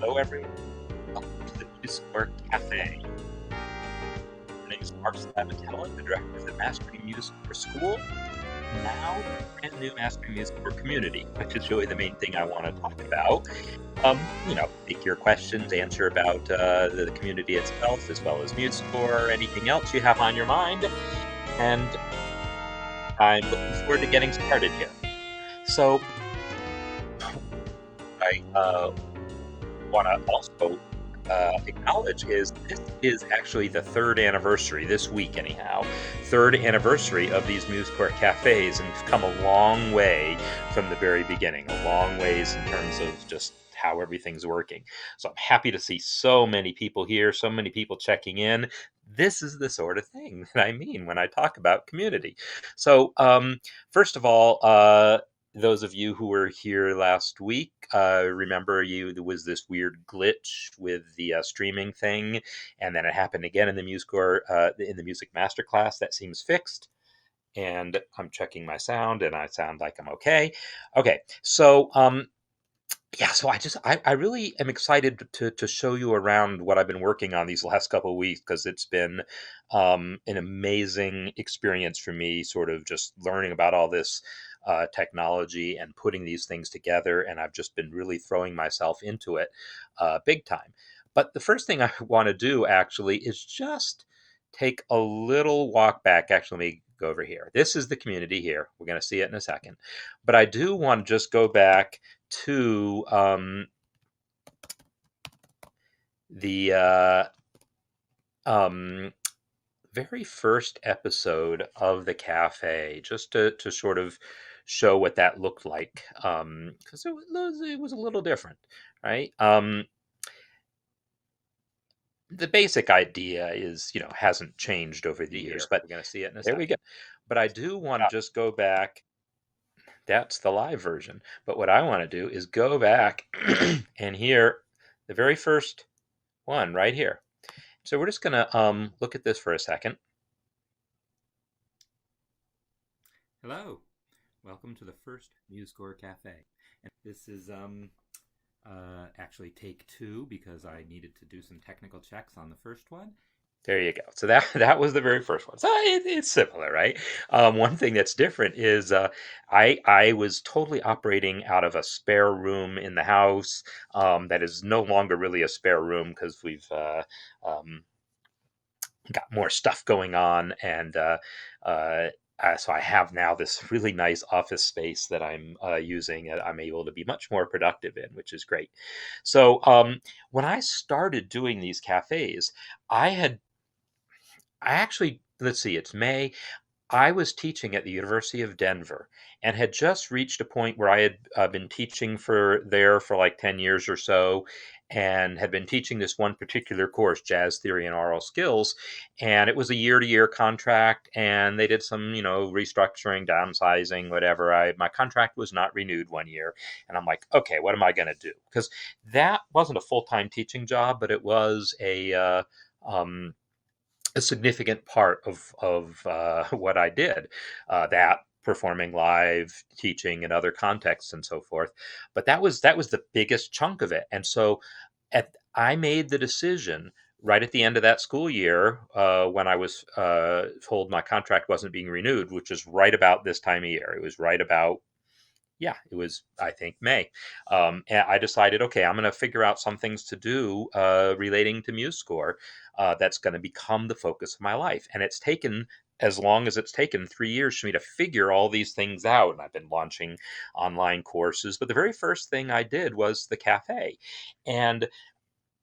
Hello, everyone. Welcome to the MuseScore Café. My name is Marc Sabatella, the director of the Mastering MuseScore School, and now the brand new Mastering MuseScore Community, which is really the main thing I want to talk about. Take your questions, answer about the community itself, as well as MuseScore, anything else you have on your mind, and I'm looking forward to getting started here. So, I want to also acknowledge is this is actually the third anniversary, this week anyhow, third anniversary of these MuseScore Cafes, and we've come a long way from the very beginning, a long ways in terms of just how everything's working. So I'm happy to see so many people here, so many people checking in. This is the sort of thing that I mean when I talk about community. So first of all, those of you who were here last week, remember there was this weird glitch with the streaming thing, and then it happened again in the in the music masterclass. That seems fixed, and I'm checking my sound, and I sound like I'm okay. Okay, so yeah, so I really am excited to show you around what I've been working on these last couple of weeks, because it's been an amazing experience for me, sort of just learning about all this technology and putting these things together, and I've just been really throwing myself into it big time. But the first thing I want to do actually is just take a little walk back. Actually, let me go over here. This is the community here. We're going to see it in a second. But I do want to just go back to the very first episode of the cafe, just to sort of show what that looked like, because it was a little different, right? The basic idea is, hasn't changed over the years, but we're going to see it in a second. There we go. But I do want to just go back. That's the live version. But what I want to do is go back and hear the very first one right here. So we're just going to look at this for a second. Hello, welcome to the first MuseScore Cafe. And this is actually take 2 because I needed to do some technical checks on the first one. There you go. So that was the very first one. So it's similar, right? One thing that's different is I was totally operating out of a spare room in the house that is no longer really a spare room, because we've got more stuff going on, and so I have now this really nice office space that I'm using, and I'm able to be much more productive in, which is great. So when I started doing these cafes, I actually, let's see, it's May. I was teaching at the University of Denver and had just reached a point where I had been teaching for like 10 years or so, and had been teaching this one particular course, Jazz Theory and Oral Skills. And it was a year-to-year contract, and they did some, restructuring, downsizing, whatever. My contract was not renewed one year, and I'm like, okay, what am I going to do? Because that wasn't a full-time teaching job, but it was a significant part of what I did, that performing live, teaching in other contexts, and so forth. But that was the biggest chunk of it, and so I made the decision right at the end of that school year, when I was told my contract wasn't being renewed, which is right about this time of year. It was right about, yeah, it was, I think, May. And I decided, okay, I'm going to figure out some things to do relating to MuseScore that's going to become the focus of my life. And it's taken as long as it's taken 3 years for me to figure all these things out. And I've been launching online courses. But the very first thing I did was the cafe. And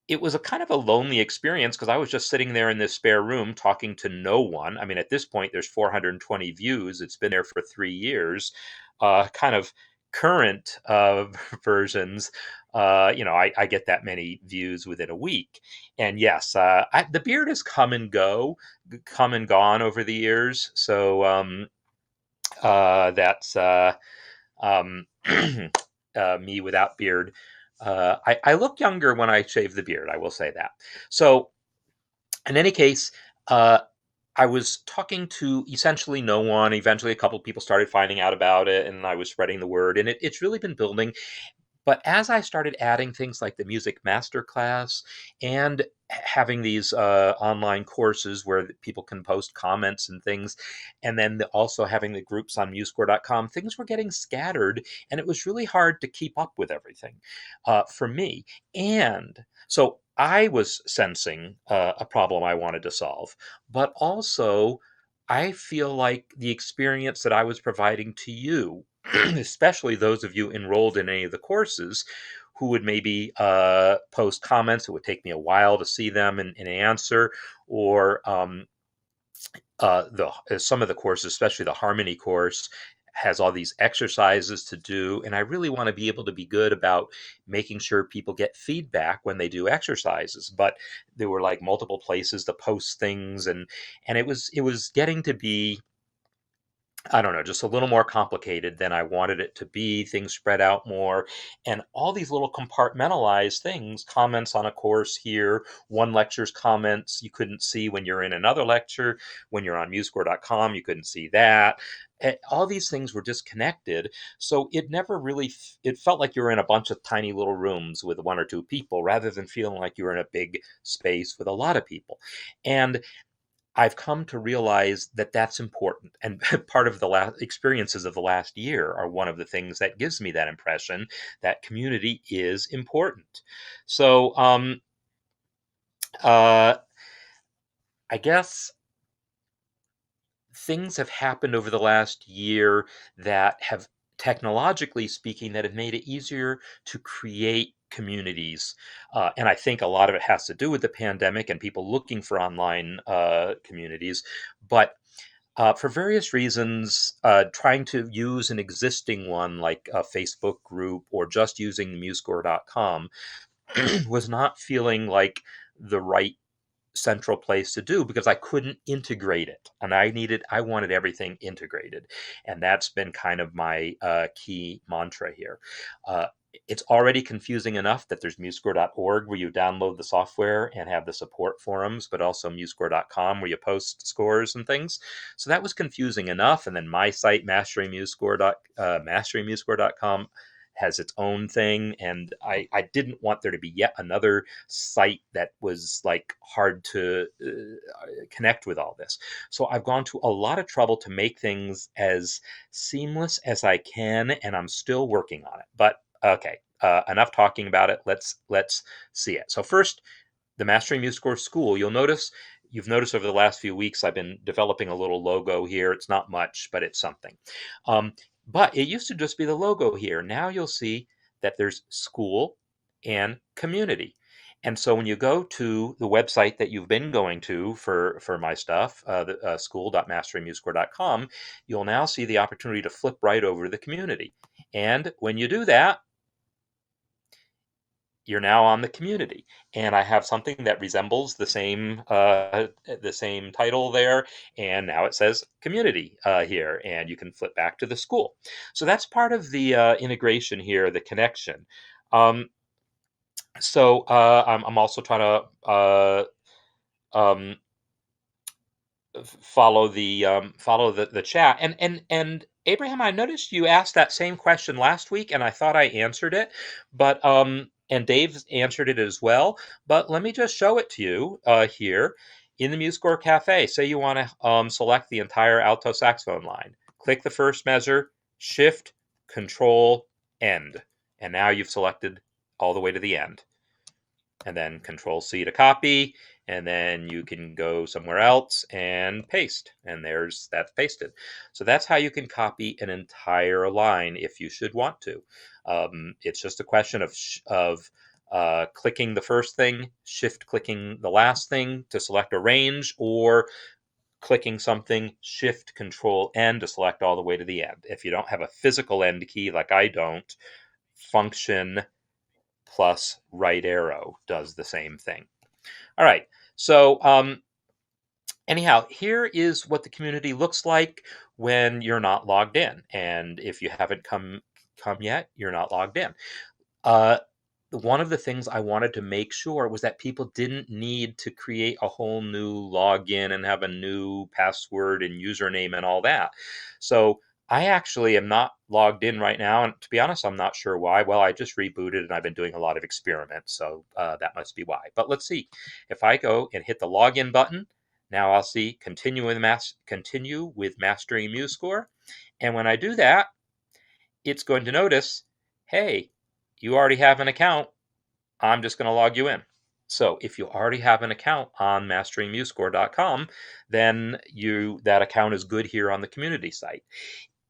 it was a kind of a lonely experience, because I was just sitting there in this spare room talking to no one. I mean, at this point, there's 420 views. It's been there for 3 years. Kind of current versions, I get that many views within a week. And yes, the beard has come and gone over the years. So that's me without beard. I look younger when I shave the beard, I will say that. So, in any case, I was talking to essentially no one. Eventually, a couple of people started finding out about it, and I was spreading the word, and it's really been building. But as I started adding things like the music masterclass and having these online courses where people can post comments and things, and then also having the groups on MuseScore.com, things were getting scattered, and it was really hard to keep up with everything for me. And so I was sensing a problem I wanted to solve, but also I feel like the experience that I was providing to you, especially those of you enrolled in any of the courses who would maybe post comments. It would take me a while to see them and answer, or some of the courses, especially the harmony course, has all these exercises to do, and I really want to be able to be good about making sure people get feedback when they do exercises. But there were like multiple places to post things, and it was getting to be, I don't know, just a little more complicated than I wanted it to be. Things spread out more, and all these little compartmentalized things, comments on a course here, one lecture's comments you couldn't see when you're in another lecture. When you're on MuseScore.com, you couldn't see that. All these things were disconnected. So it never really, it felt like you were in a bunch of tiny little rooms with one or two people rather than feeling like you were in a big space with a lot of people. And I've come to realize that that's important. And part of the last experiences of the last year are one of the things that gives me that impression that community is important. So, uh, I guess things have happened over the last year that have, technologically speaking, that have made it easier to create communities. And I think a lot of it has to do with the pandemic and people looking for online communities. But for various reasons, trying to use an existing one like a Facebook group or just using MuseScore.com was not feeling like the right central place to do because I couldn't integrate it, and I wanted everything integrated, and that's been kind of my key mantra here. Uh, it's already confusing enough that there's musescore.org where you download the software and have the support forums, but also musescore.com where you post scores and things. So that was confusing enough. And then my site, masteringmusescore.com, has its own thing, and I didn't want there to be yet another site that was like hard to connect with all this. So I've gone to a lot of trouble to make things as seamless as I can, and I'm still working on it. But okay, enough talking about it. Let's see it. So first, the Mastering MuseScore School. You've noticed over the last few weeks I've been developing a little logo here. It's not much, but it's something. Um, but it used to just be the logo here. Now you'll see that there's school and community. And so when you go to the website that you've been going to for my stuff, school.masteringmusescore.com, you'll now see the opportunity to flip right over to the community. And when you do that, you're now on the community, and I have something that resembles the same title there, and now it says community here, and you can flip back to the school. So that's part of the integration here, the connection. Um, I'm also trying to um, follow the chat. And Abraham, I noticed you asked that same question last week, and I thought I answered it, but and Dave answered it as well. But let me just show it to you here in the MuseScore Cafe. Say you want to select the entire alto saxophone line. Click the first measure, Shift, Control, End, and now you've selected all the way to the end. And then Control C to copy, and then you can go somewhere else and paste, and that's pasted. So that's how you can copy an entire line if you should want to. It's just a question of clicking the first thing, shift clicking the last thing to select a range, or clicking something, shift control N to select all the way to the end. If you don't have a physical end key like I don't, function plus right arrow does the same thing. All right. So anyhow, here is what the community looks like when you're not logged in. And if you haven't come yet, you're not logged in. One of the things I wanted to make sure was that people didn't need to create a whole new login and have a new password and username and all that. So I actually am not logged in right now, and to be honest, I'm not sure why. Well, I just rebooted and I've been doing a lot of experiments, so that must be why. But let's see. If I go and hit the login button, now I'll see continue with Mastering MuseScore. And when I do that, it's going to notice, hey, you already have an account. I'm just going to log you in. So if you already have an account on masteringmusescore.com, then that account is good here on the community site.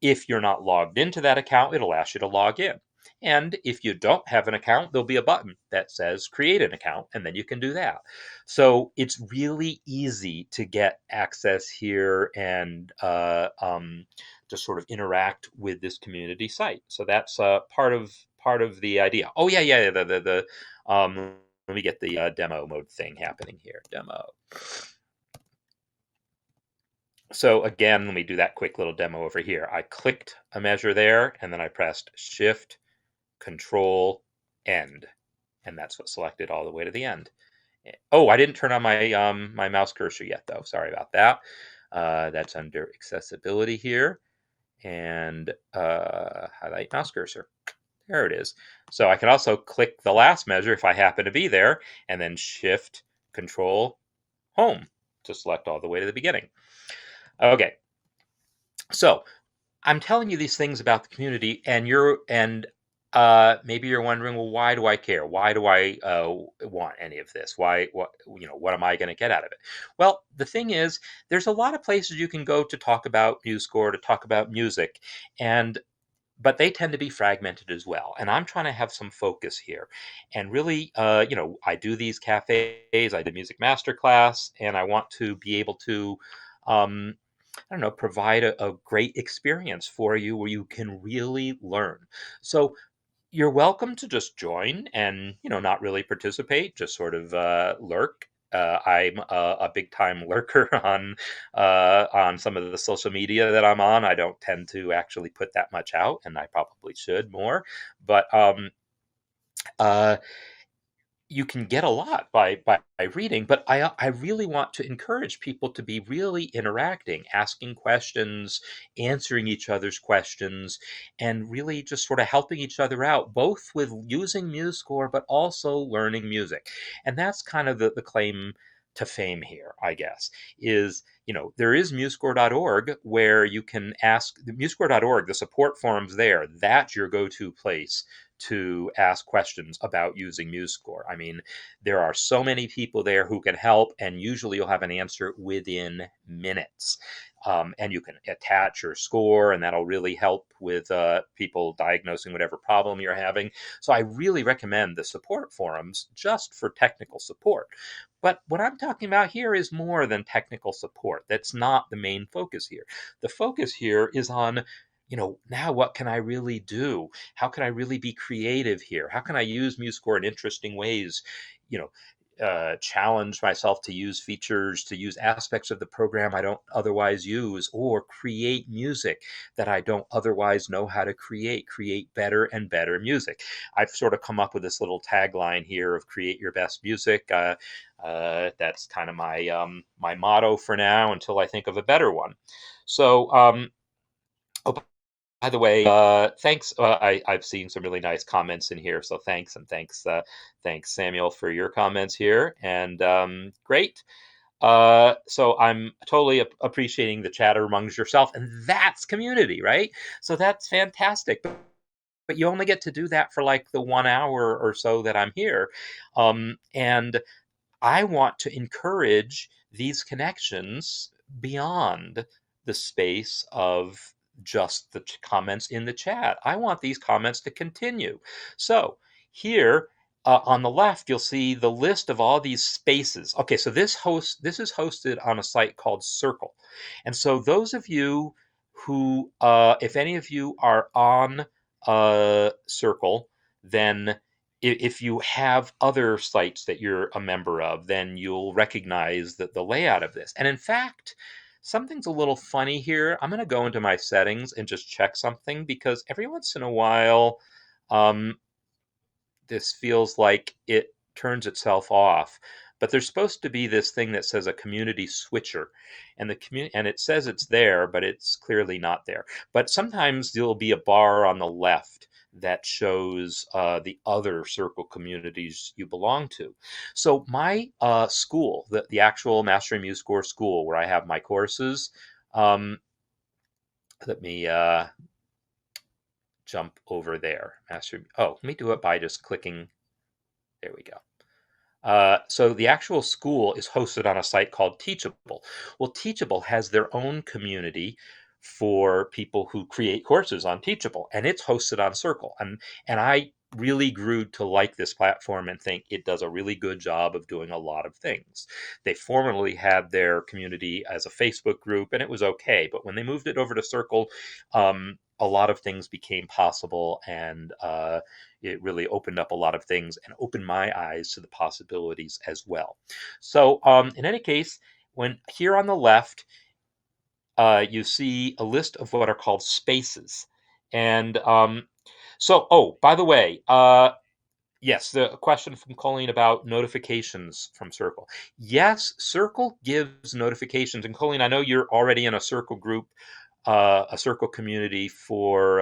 If you're not logged into that account, it'll ask you to log in. And if you don't have an account, there'll be a button that says create an account, and then you can do that. So it's really easy to get access here and just sort of interact with this community site. So that's part of the idea. Oh yeah. Let me get the demo mode thing happening here. Demo. So again, let me do that quick little demo over here. I clicked a measure there, and then I pressed Shift, Control, End, and that's what selected all the way to the end. Oh, I didn't turn on my my mouse cursor yet, though. Sorry about that. That's under Accessibility here, and highlight mouse cursor. There it is. So I can also click the last measure if I happen to be there, and then Shift, Control, Home to select all the way to the beginning. Okay, so I'm telling you these things about the community, and maybe you're wondering, well, why do I care? Why do I want any of this? What am I going to get out of it? Well, the thing is, there's a lot of places you can go to talk about MuseScore, to talk about music, but they tend to be fragmented as well. And I'm trying to have some focus here, and really, I do these cafes, I do music masterclass, and I want to be able to. I don't know, provide a great experience for you where you can really learn. So you're welcome to just join and, not really participate, just sort of lurk. I'm a big time lurker on some of the social media that I'm on. I don't tend to actually put that much out, and I probably should more. But uh, you can get a lot by reading, but I really want to encourage people to be really interacting, asking questions, answering each other's questions, and really just sort of helping each other out, both with using MuseScore, but also learning music. And that's kind of the claim to fame here, I guess, is, there is MuseScore.org where you can ask, the MuseScore.org, the support forums there, that's your go-to place to ask questions about using MuseScore. I mean, there are so many people there who can help, and usually you'll have an answer within minutes. And you can attach your score, and that'll really help with people diagnosing whatever problem you're having. So I really recommend the support forums just for technical support. But what I'm talking about here is more than technical support. That's not the main focus here. The focus here is on, now what can I really do? How can I really be creative here? How can I use MuseScore in interesting ways? Challenge myself to use features, to use aspects of the program I don't otherwise use, or create music that I don't otherwise know how to create better and better music. I've sort of come up with this little tagline here of create your best music. That's kind of my motto for now until I think of a better one. So, oh, by the way, thanks. I've seen some really nice comments in here, so thanks, and thanks Samuel for your comments here, and great. So I'm totally appreciating the chatter amongst yourself, and that's community, right? So that's fantastic. But you only get to do that for like the 1 hour or so that I'm here, and I want to encourage these connections beyond the space of just the comments in the chat. I want these comments to continue. So here on the left, you'll see the list of all these spaces. Okay, so this is hosted on a site called Circle. And so those of you who, if any of you are on Circle, then if you have other sites that you're a member of, then you'll recognize the layout of this. And in fact, something's a little funny here. I'm going to go into my settings and just check something, because every once in a while, um, this feels like it turns itself off. but there's supposed to be this thing that says a community switcher, and and it says it's there, but it's clearly not there. But sometimes there'll be a bar on the left that shows the other circle communities you belong to. So my school, the actual Mastering MuseScore School, where I have my courses, um, let me jump over there. Let me do it by just clicking. There we go. So the actual school is hosted on a site called Teachable. Well, Teachable has their own community for people who create courses on Teachable, and it's hosted on Circle. And I really grew to like this platform and think it does a really good job of doing a lot of things. They formerly had their community as a Facebook group, and it was okay. But when they moved it over to Circle, a lot of things became possible, and it really opened up a lot of things and opened my eyes to the possibilities as well. So in any case, when here on the left, you see a list of what are called spaces. And oh, by the way, yes, the question from Colleen about notifications from Circle. Yes, Circle gives notifications. And Colleen, I know you're already in a Circle group, a Circle community for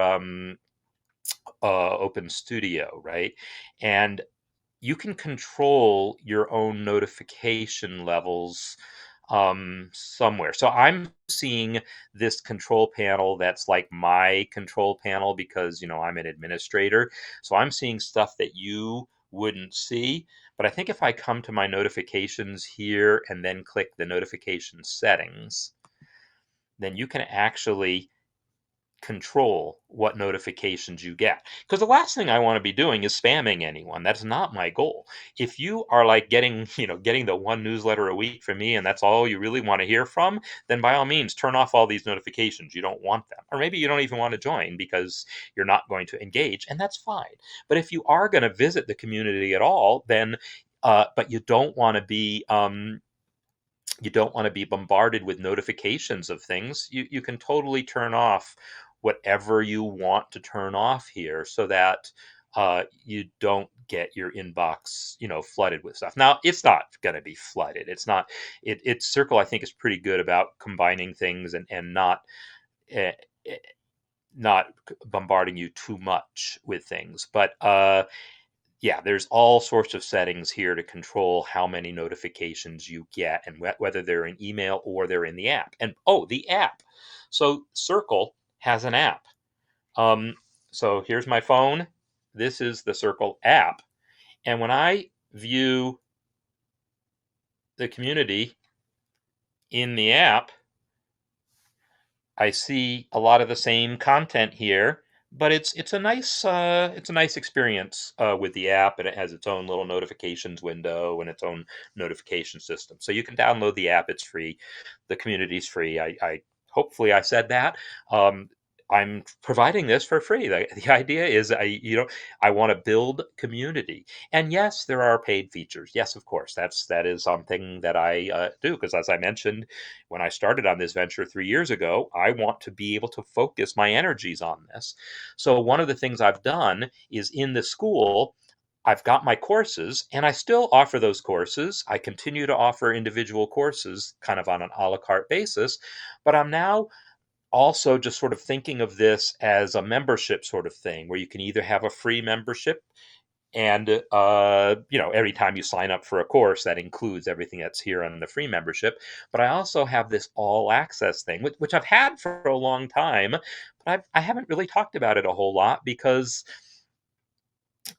Open Studio, right? And you can control your own notification levels somewhere. So I'm seeing this control panel that's like my control panel because, I'm an administrator. So I'm seeing stuff that you wouldn't see. But I think if I come to my notifications here and then click the notification settings, then you can actually control what notifications you get. Because the last thing I want to be doing is spamming anyone. That's not my goal. If you are like getting the one newsletter a week from me and that's all you really want to hear from, then by all means turn off all these notifications. You don't want them. Or maybe you don't even want to join because you're not going to engage, and that's fine. But if you are going to visit the community at all, then but you don't want to be bombarded with notifications of things, you can totally turn off whatever you want to turn off here so that you don't get your inbox, flooded with stuff. Now, it's not going to be flooded. It's not. It's Circle, I think, is pretty good about combining things and not. Uh, not bombarding you too much with things, but yeah, there's all sorts of settings here to control how many notifications you get and whether they're in email or they're in the app. And the app. So Circle has an app. So here's my phone. This is the Circle app. And when I view the community in the app, I see a lot of the same content here, but it's a nice experience with the app, and it has its own little notifications window and its own notification system. So you can download the app; it's free. The community's free. I hopefully I said that. I'm providing this for free. The idea is I want to build community. And yes, there are paid features. Yes, of course, that is something that I do because, as I mentioned, when I started on this venture 3 years ago, I want to be able to focus my energies on this. So one of the things I've done is in the school, I've got my courses and I still offer those courses. I continue to offer individual courses kind of on an a la carte basis, but I'm now also just sort of thinking of this as a membership sort of thing where you can either have a free membership and every time you sign up for a course that includes everything that's here on the free membership, but I also have this all access thing which I've had for a long time, but I haven't really talked about it a whole lot because,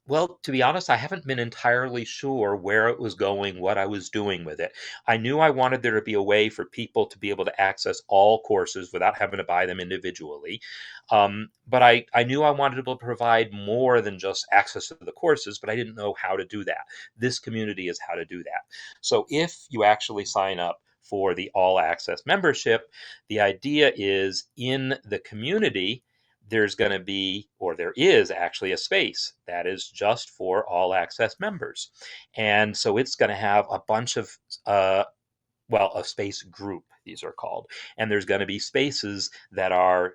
well, to be honest, I haven't been entirely sure where it was going, what I was doing with it. I knew I wanted there to be a way for people to be able to access all courses without having to buy them individually. But I knew I wanted to be able to provide more than just access to the courses, but I didn't know how to do that. This community is how to do that. So if you actually sign up for the all access membership, the idea is in the community, there's going to be, or there is actually a space that is just for all access members. And so it's going to have a bunch of well, a space group, these are called. And there's going to be spaces that are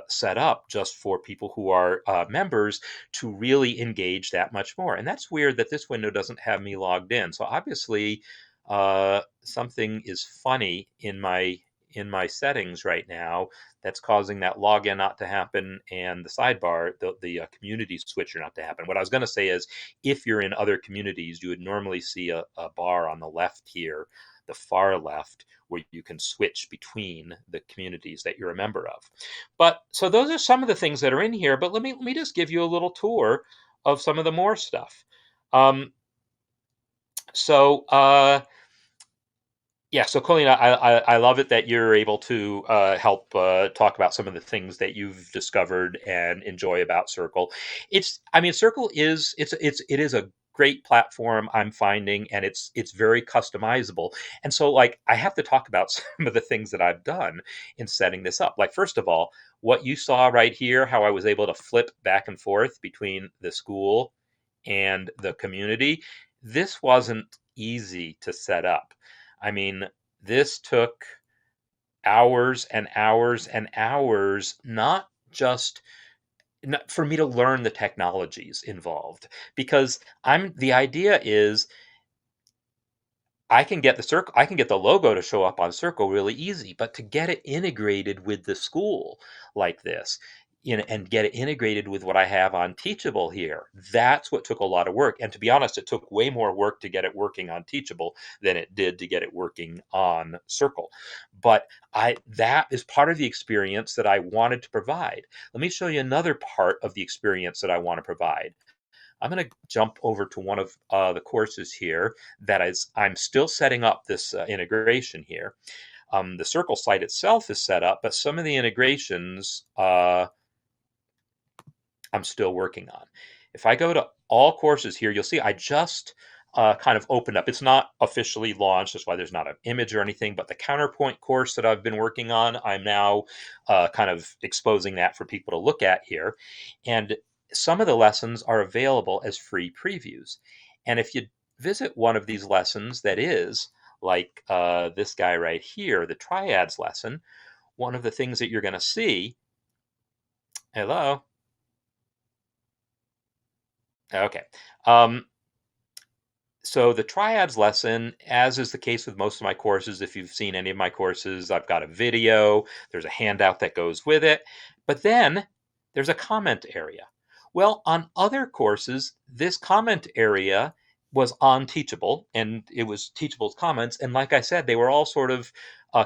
set up just for people who are members to really engage that much more. And that's weird that this window doesn't have me logged in. So obviously, something is funny in my settings right now that's causing that login not to happen and the sidebar, the community switcher not to happen. What I was going to say is, if you're in other communities, you would normally see a bar on the left here, the far left, where you can switch between the communities that you're a member of. But so those are some of the things that are in here. But let me just give you a little tour of some of the more stuff. Um, so yeah, so Colleen, I love it that you're able to help talk about some of the things that you've discovered and enjoy about Circle. I mean, Circle is it is a great platform, I'm finding, and it's very customizable. And so, like, I have to talk about some of the things that I've done in setting this up. Like, first of all, what you saw right here, how I was able to flip back and forth between the school and the community. This wasn't easy to set up. I mean, this took hours and hours and hours, not just for me to learn the technologies involved, because the idea is I can get the logo to show up on Circle really easy, but to get it integrated with the school like this, and get it integrated with what I have on Teachable here, that's what took a lot of work. And to be honest, it took way more work to get it working on Teachable than it did to get it working on Circle. But that is part of the experience that I wanted to provide. Let me show you another part of the experience that I want to provide. I'm going to jump over to one of the courses here I'm still setting up this integration here. The Circle site itself is set up, but some of the integrations I'm still working on. If I go to all courses here, you'll see I just kind of opened up. It's not officially launched. That's why there's not an image or anything. But the Counterpoint course that I've been working on, I'm now kind of exposing that for people to look at here. And some of the lessons are available as free previews. And if you visit one of these lessons that is like this guy right here, the triads lesson, one of the things that you're going to see, hello, okay. So the triads lesson, as is the case with most of my courses, if you've seen any of my courses, I've got a video, there's a handout that goes with it, but then there's a comment area. Well, on other courses, this comment area was on Teachable, and it was Teachable's comments, and like I said, they were all sort of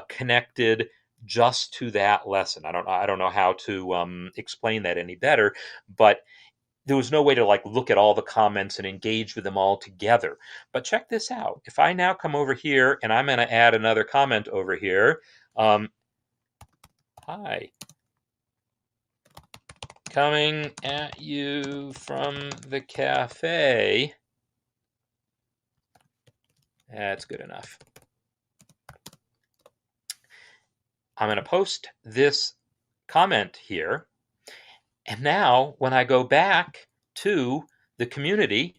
connected just to that lesson. I don't know how to explain that any better, but there was no way to like look at all the comments and engage with them all together. But check this out. If I now come over here and I'm going to add another comment over here, hi, coming at you from the cafe. That's good enough. I'm going to post this comment here. And now when I go back to the community,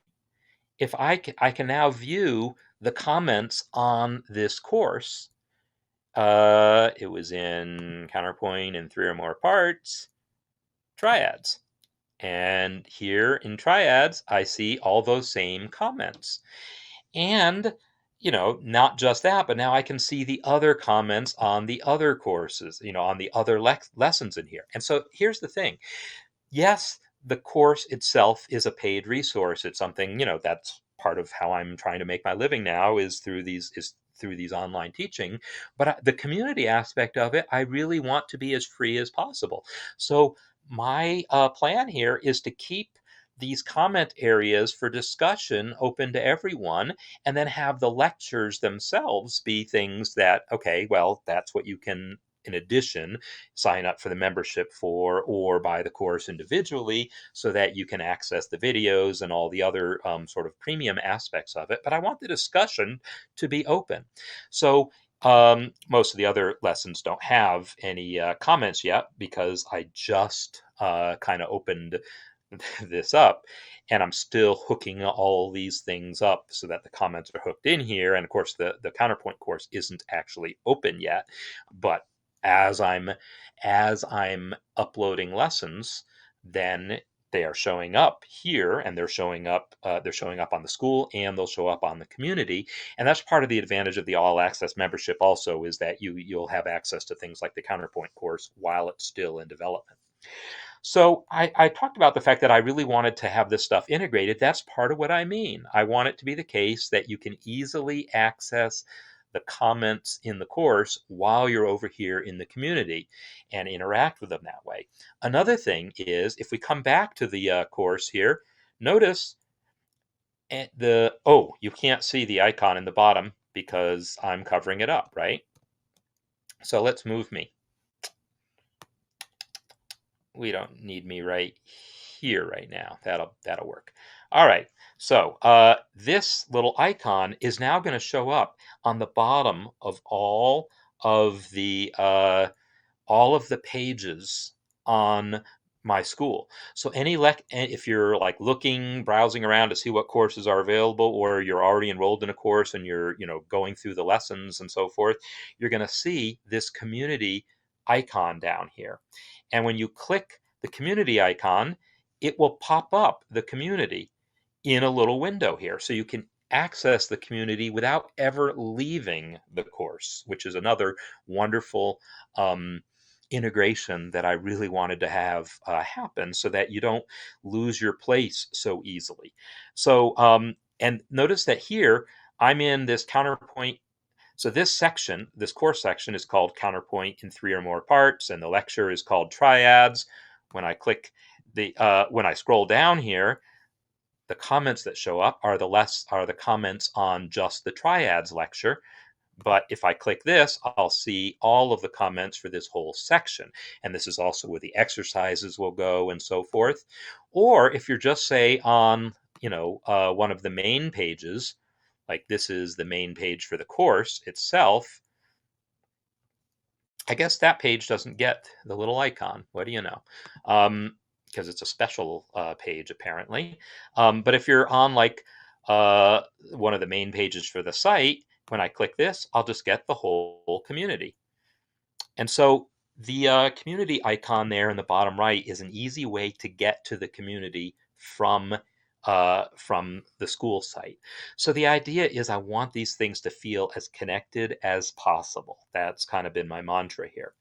if I can now view the comments on this course. It was in Counterpoint in 3 or more parts, triads. And here in triads, I see all those same comments. And, not just that, but now I can see the other comments on the other courses, on the other lessons in here. And so here's the thing. Yes, the course itself is a paid resource. It's something, that's part of how I'm trying to make my living now is through these online teaching. But the community aspect of it, I really want to be as free as possible. So my plan here is to keep these comment areas for discussion open to everyone, and then have the lectures themselves be things that, okay, well, that's what you can, in addition, sign up for the membership for or buy the course individually so that you can access the videos and all the other sort of premium aspects of it. But I want the discussion to be open. So most of the other lessons don't have any comments yet because I just kind of opened this up, and I'm still hooking all these things up so that the comments are hooked in here. And of course, the counterpoint course isn't actually open yet, but as I'm uploading lessons, then they are showing up here, and they're showing up on the school, and they'll show up on the community. And that's part of the advantage of the all access membership also, is that you'll have access to things like the counterpoint course while it's still in development. So I talked about the fact that I really wanted to have this stuff integrated. That's part of what I mean. I want it to be the case that you can easily access the comments in the course while you're over here in the community and interact with them that way. Another thing is, if we come back to the course here, notice you can't see the icon in the bottom because I'm covering it up, right? So let's move me. We don't need me right here right now. That'll work. All right. So this little icon is now going to show up on the bottom of all of the pages on my school. So if you're like browsing around to see what courses are available, or you're already enrolled in a course and you're going through the lessons and so forth, you're going to see this community icon down here. And when you click the community icon, it will pop up the community in a little window here. So you can access the community without ever leaving the course, which is another wonderful integration that I really wanted to have happen, so that you don't lose your place so easily. So, and notice that here I'm in this counterpoint. So this course section is called Counterpoint in 3 or More Parts, and the lecture is called Triads. When I when I scroll down here, the comments that show up are the comments on just the Triads lecture. But if I click this, I'll see all of the comments for this whole section. And this is also where the exercises will go and so forth. Or if you're just, say, on one of the main pages, like this is the main page for the course itself, I guess that page doesn't get the little icon. What do you know? Because it's a special page, apparently. But if you're on one of the main pages for the site, when I click this, I'll just get the whole community. And so the community icon there in the bottom right is an easy way to get to the community from the school site. So the idea is, I want these things to feel as connected as possible. That's kind of been my mantra here.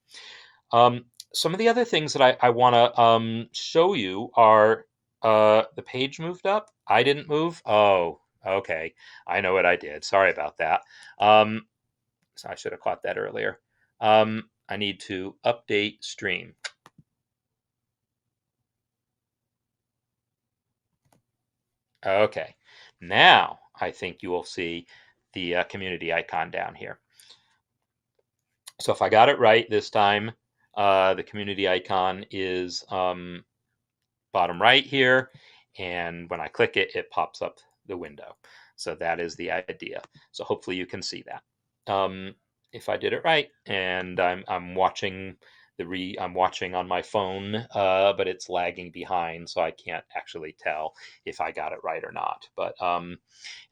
Some of the other things that I want to show you are the page moved up. I didn't move. Oh, okay. I know what I did. Sorry about that. So I should have caught that earlier. I need to update stream. Okay. Now I think you will see the community icon down here. So if I got it right this time, the community icon is bottom right here, and when I click it, it pops up the window. So that is the idea. So hopefully you can see that. If I did it right, and I'm watching I'm watching on my phone, but it's lagging behind, so I can't actually tell if I got it right or not. But in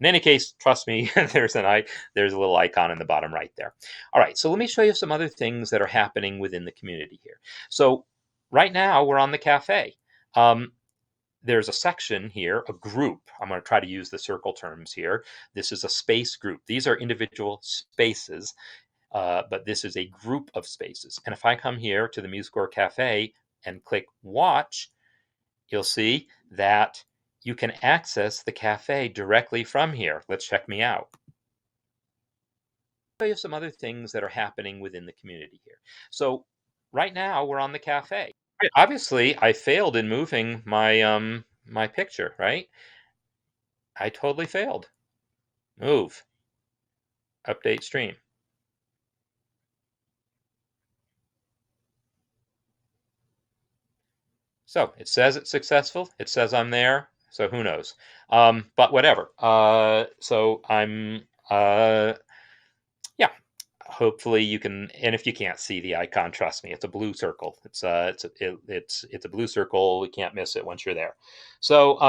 any case, trust me, there's a little icon in the bottom right there. All right, so let me show you some other things that are happening within the community here. So right now we're on the cafe. There's a section here, a group. I'm going to try to use the circle terms here. This is a space group. These are individual spaces, but this is a group of spaces. And if I come here to the MuseScore Café and click Watch, you'll see that you can access the cafe directly from here. Let's check me out. I'll show you some other things that are happening within the community here. So right now we're on the cafe. Obviously, I failed in moving my my picture, right? I totally failed. Move. Update stream. So it says it's successful. It says I'm there. So who knows? But whatever. So I'm yeah. hopefully you can, and if you can't see the icon, trust me, it's a blue circle. It's a blue circle. You can't miss it once you're there. So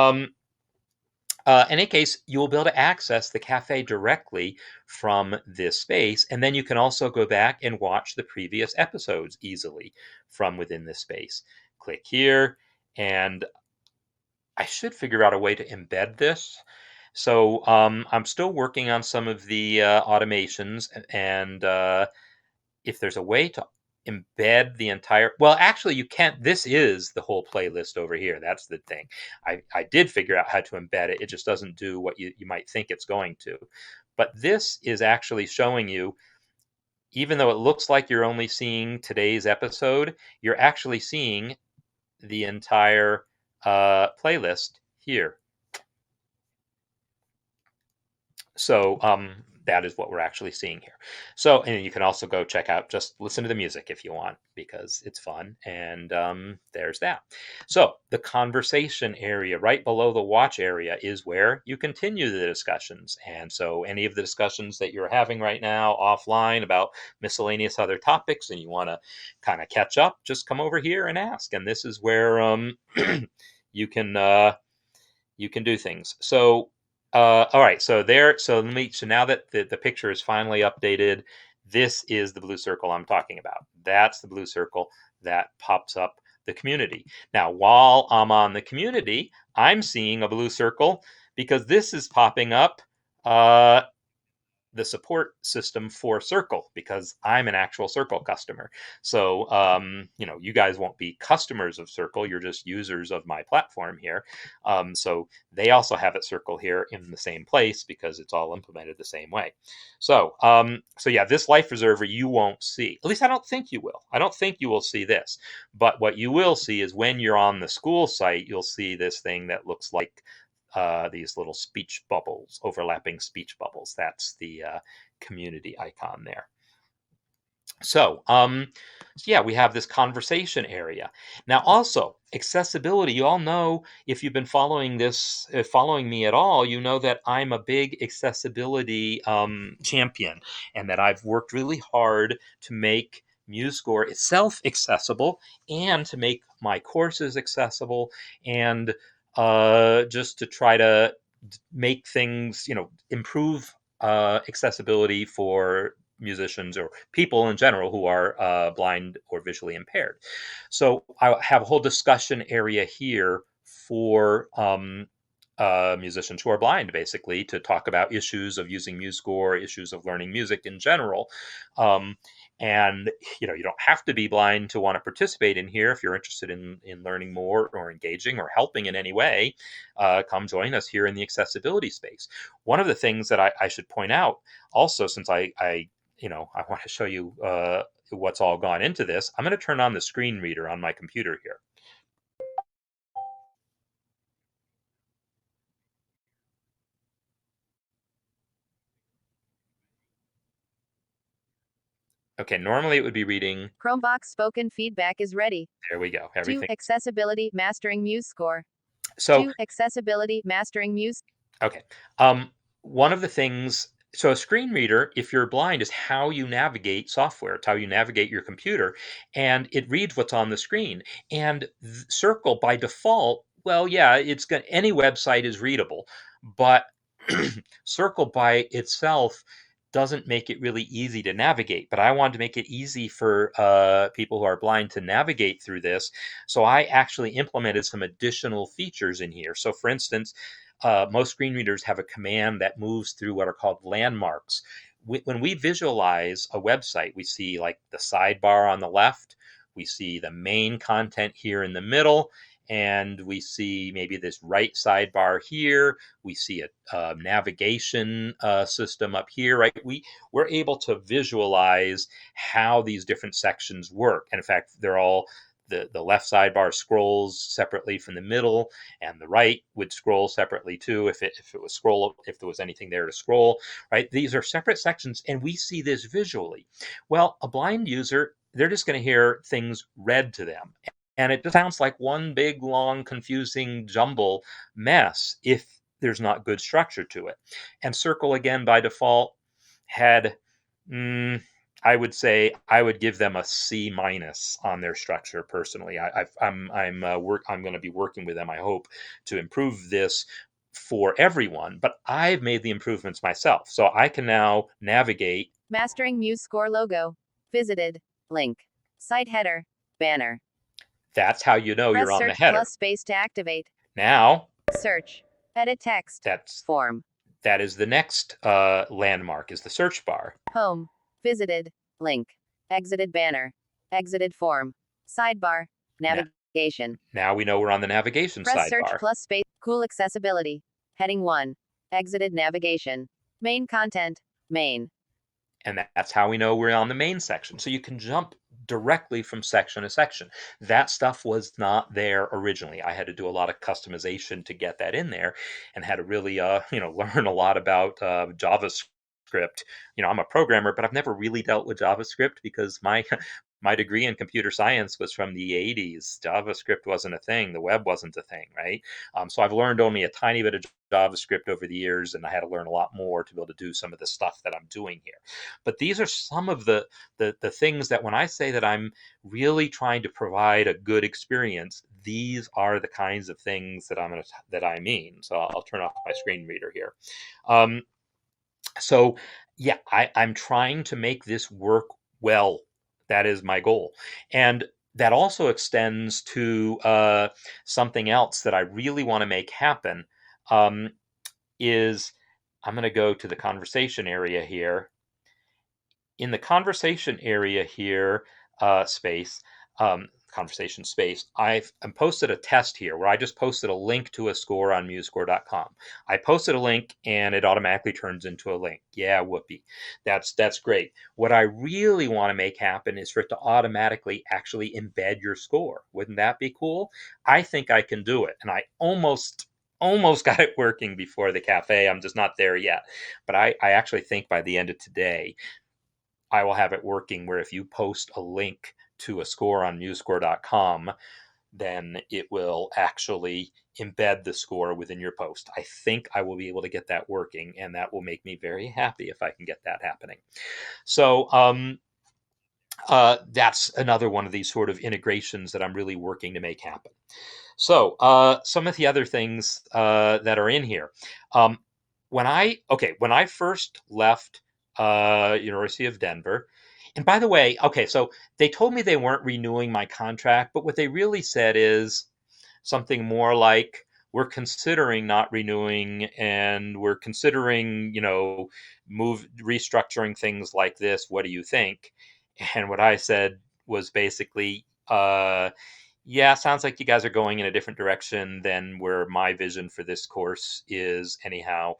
in any case, you will be able to access the cafe directly from this space, and then you can also go back and watch the previous episodes easily from within this space. Click here, and I should figure out a way to embed this. So I'm still working on some of the automations, and if there's a way to embed the entire, well, actually you can't. This is the whole playlist over here. That's the thing. I did figure out how to embed it. It just doesn't do what you might think it's going to. But this is actually showing you, even though it looks like you're only seeing today's episode, you're actually seeing the entire playlist here. So that is what we're actually seeing here. So, and you can also go check out, just listen to the music if you want, because it's fun. And there's that. So the conversation area right below the watch area is where you continue the discussions. And so any of the discussions that you're having right now offline about miscellaneous other topics and you want to kind of catch up, just come over here and ask. And this is where you can do things. So all right, so there, so now that the picture is finally updated, this is the blue circle I'm talking about. That's the blue circle that pops up the community. Now, while I'm on the community, I'm seeing a blue circle because this is popping up the support system for Circle, because I'm an actual Circle customer. So, you guys won't be customers of Circle. You're just users of my platform here. So they also have it Circle here in the same place because it's all implemented the same way. So, yeah, this life preserver you won't see. At least I don't think you will. I don't think you will see this. But what you will see is when you're on the school site, you'll see this thing that looks like these little speech bubbles, overlapping speech bubbles. That's the community icon there. So yeah, we have this conversation area. Now also, accessibility. You all know, if you've been following this, following me at all, you know that I'm a big accessibility champion, and that I've worked really hard to make MuseScore itself accessible, and to make my courses accessible, and just to try to make things, improve accessibility for musicians or people in general who are blind or visually impaired. So I have a whole discussion area here for musicians who are blind, basically, to talk about issues of using MuseScore, issues of learning music in general. And you don't have to be blind to want to participate in here. If you're interested in learning more or engaging or helping in any way, come join us here in the accessibility space. One of the things that I should point out also, since I want to show you what's all gone into this, I'm going to turn on the screen reader on my computer here. Okay, normally it would be reading. Chromebox spoken feedback is ready. There we go. Everything. 2. Accessibility Mastering MuseScore. So 2. Accessibility Mastering Muse. Okay. One of the things, so a screen reader, if you're blind, is how you navigate software. It's how you navigate your computer, and it reads what's on the screen. And Circle, by default, well, yeah, any website is readable, but Circle by itself doesn't make it really easy to navigate. But I wanted to make it easy for people who are blind to navigate through this, so I actually implemented some additional features in here. So, for instance, most screen readers have a command that moves through what are called landmarks. When we visualize a website, we see like the sidebar on the left, we see the main content here in the middle, and we see maybe this right sidebar here. We see a navigation system up here, right? We're able to visualize how these different sections work. And in fact, they're all, the left sidebar scrolls separately from the middle, and the right would scroll separately too if there was anything there to scroll, right? These are separate sections, and we see this visually. Well, a blind user, they're just going to hear things read to them, and it just sounds like one big, long, confusing jumble mess if there's not good structure to it. And Circle, again, by default, had I would say I would give them a C minus on their structure personally. I'm going to be working with them, I hope, to improve this for everyone, but I've made the improvements myself. So I can now navigate. Mastering MuseScore logo. Visited. Link. Site header. Banner. That's how you know Press you're on the search header. plus space to activate. Now, Search. Edit text. Form. that is the next landmark, is the search bar. Home. Visited. Link. Exited banner. Exited form. Sidebar. Navigation. Now we know we're on the navigation Press sidebar. search plus space. Cool accessibility. Heading 1. Exited navigation. Main content. Main. And that's how we know we're on the main section. So you can jump directly from section to section. That stuff was not there originally. I had to do a lot of customization to get that in there, and had to really, learn a lot about JavaScript. I'm a programmer, but I've never really dealt with JavaScript because my my degree in computer science was from the 80s. JavaScript wasn't a thing. The web wasn't a thing, right? So I've learned only a tiny bit of JavaScript over the years, and I had to learn a lot more to be able to do some of the stuff that I'm doing here. But these are some of the things that when I say that I'm really trying to provide a good experience, these are the kinds of things that I mean. So I'll turn off my screen reader here. So yeah, I'm trying to make this work well. That is my goal. And that also extends to something else that I really want to make happen. Is I'm going to go to the conversation area here. In the conversation area here, space, conversation space, I've posted a test here where I just posted a link to a score on MuseScore.com. I posted a link and it automatically turns into a link. Yeah, whoopee. That's great. What I really want to make happen is for it to automatically actually embed your score. Wouldn't that be cool? I think I can do it, and I almost got it working before the cafe. I'm just not there yet, but I actually think by the end of today I will have it working where if you post a link to a score on MuseScore.com, then it will actually embed the score within your post. I think I will be able to get that working, and that will make me very happy if I can get that happening. So that's another one of these sort of integrations that I'm really working to make happen. So some of the other things that are in here. When I first left University of Denver, and by the way, so they told me they weren't renewing my contract, but what they really said is something more like, we're considering not renewing, and we're considering, restructuring things like this. What do you think? And what I said was basically, yeah, sounds like you guys are going in a different direction than where my vision for this course is, anyhow.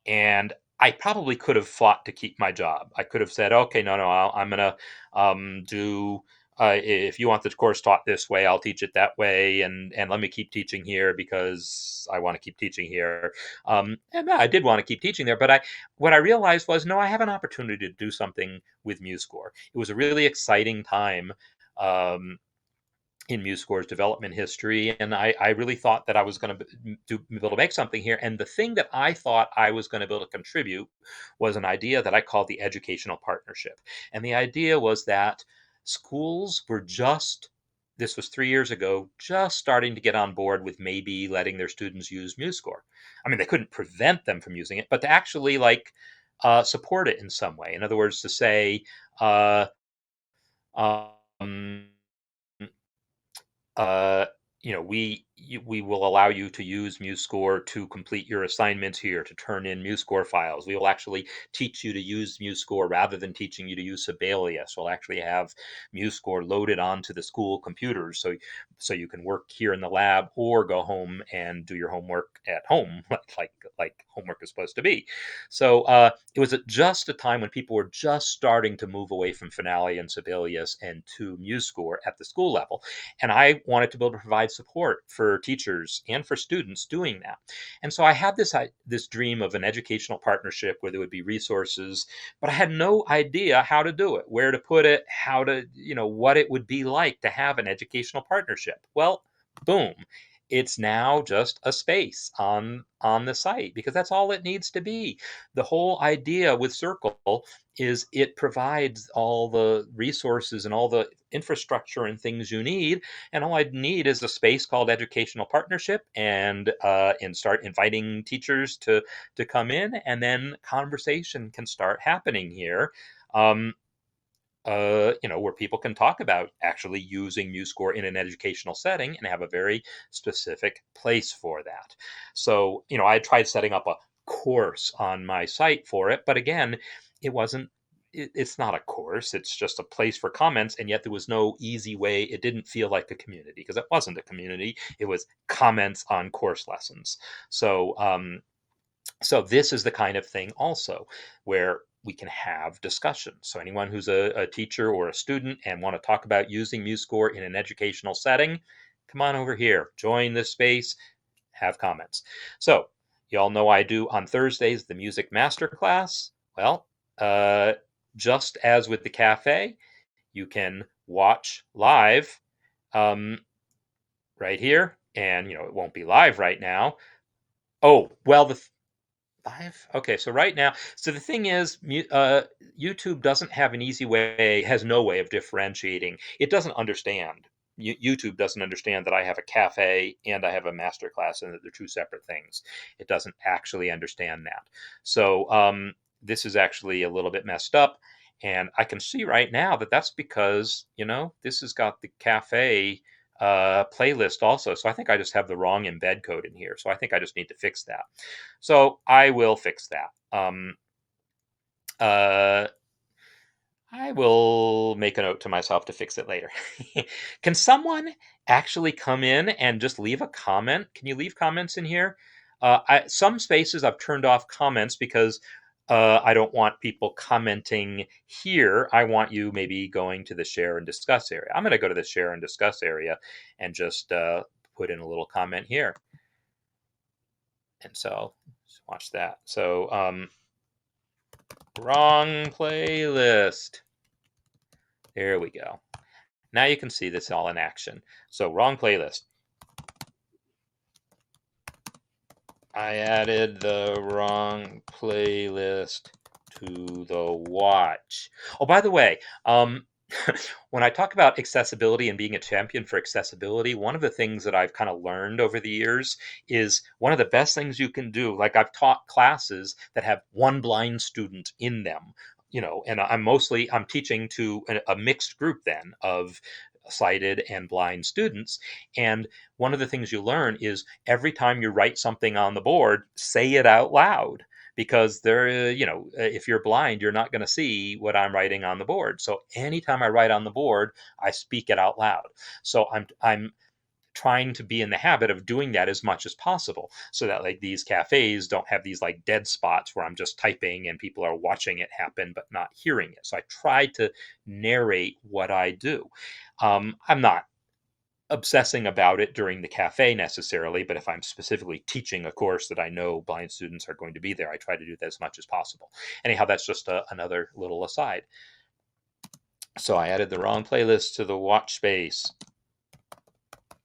And I probably could have fought to keep my job. I could have said, okay, no, I'm going to do. If you want the course taught this way, I'll teach it that way, and let me keep teaching here because I want to keep teaching here. And I did want to keep teaching there, but what I realized was, no, I have an opportunity to do something with MuseScore. It was a really exciting time in MuseScore's development history, and I really thought that I was going to be able to make something here. And the thing that I thought I was going to be able to contribute was an idea that I called the educational partnership. And the idea was that schools were this was 3 years ago, just starting to get on board with maybe letting their students use MuseScore. I mean, they couldn't prevent them from using it, but to actually support it in some way. In other words, to say, um, uh, we will allow you to use MuseScore to complete your assignments here, to turn in MuseScore files. We will actually teach you to use MuseScore rather than teaching you to use Sibelius. We'll actually have MuseScore loaded onto the school computers, so you can work here in the lab or go home and do your homework at home, like homework is supposed to be. So it was just a time when people were just starting to move away from Finale and Sibelius and to MuseScore at the school level. And I wanted to be able to provide support for teachers and for students doing that. And so I had this dream of an educational partnership where there would be resources, but I had no idea how to do it, where to put it, how to, what it would be like to have an educational partnership. Well, boom. it's now just a space on the site, because that's all it needs to be. The whole idea with Circle is it provides all the resources and all the infrastructure and things you need, and all I need is a space called Educational Partnership, and start inviting teachers to come in, and then conversation can start happening here. Um, where people can talk about actually using MuseScore in an educational setting and have a very specific place for that. So, I tried setting up a course on my site for it, but again, it wasn't. It's not a course, it's just a place for comments, and yet there was no easy way. It didn't feel like a community because it wasn't a community, it was comments on course lessons. So this is the kind of thing also where we can have discussions. So anyone who's a teacher or a student and want to talk about using MuseScore in an educational setting, come on over here, join this space, have comments. So you all know I do on Thursdays the music masterclass. Well, just as with the cafe, you can watch live right here, and it won't be live right now. Oh, well, the Live? Okay, so right now, so the thing is, YouTube doesn't have an easy way, has no way of differentiating. It doesn't understand. YouTube doesn't understand that I have a cafe and I have a master class and that they're two separate things. It doesn't actually understand that. So this is actually a little bit messed up. And I can see right now that that's because, this has got the cafe playlist also. So I think I just have the wrong embed code in here. So I think I just need to fix that. So I will fix that. Uh, I will make a note to myself to fix it later. Can someone actually come in and just leave a comment? Can you leave comments in here? Some spaces I've turned off comments because I don't want people commenting here. I want you maybe going to the share and discuss area. I'm going to go to the share and discuss area and just put in a little comment here. And so watch that. So wrong playlist. There we go. Now you can see this all in action. So wrong playlist. I added the wrong playlist to the watch. Oh, by the way, when I talk about accessibility and being a champion for accessibility, one of the things that I've kind of learned over the years is one of the best things you can do. Like, I've taught classes that have one blind student in them, and I'm teaching to a mixed group then of sighted and blind students. And one of the things you learn is every time you write something on the board, say it out loud, because if you're blind, you're not going to see what I'm writing on the board. So anytime I write on the board, I speak it out loud. So I'm trying to be in the habit of doing that as much as possible, so that like these cafes don't have these like dead spots where I'm just typing and people are watching it happen but not hearing it. So I try to narrate what I do. I'm not obsessing about it during the cafe necessarily, but if I'm specifically teaching a course that I know blind students are going to be there, I try to do that as much as possible. Anyhow, that's just another little aside. So I added the wrong playlist to the watch space.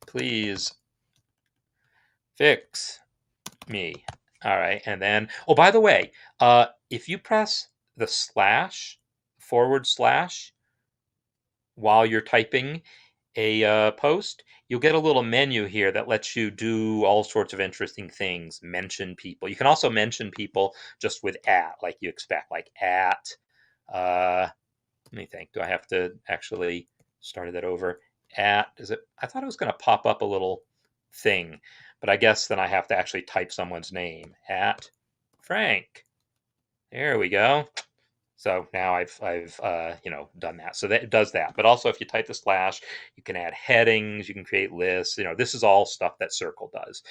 Please fix me. All right, and then, oh, by the way, if you press the / while you're typing a post, you'll get a little menu here that lets you do all sorts of interesting things. Mention people. You can also mention people just with @ like you expect, like @ let me think. Do I have to actually start that over? Is it? I thought it was going to pop up a little thing, but I guess then I have to actually type someone's name. @Frank. There we go. So now I've done that. So that it does that. But also, if you type the / you can add headings, you can create lists. This is all stuff that Circle does.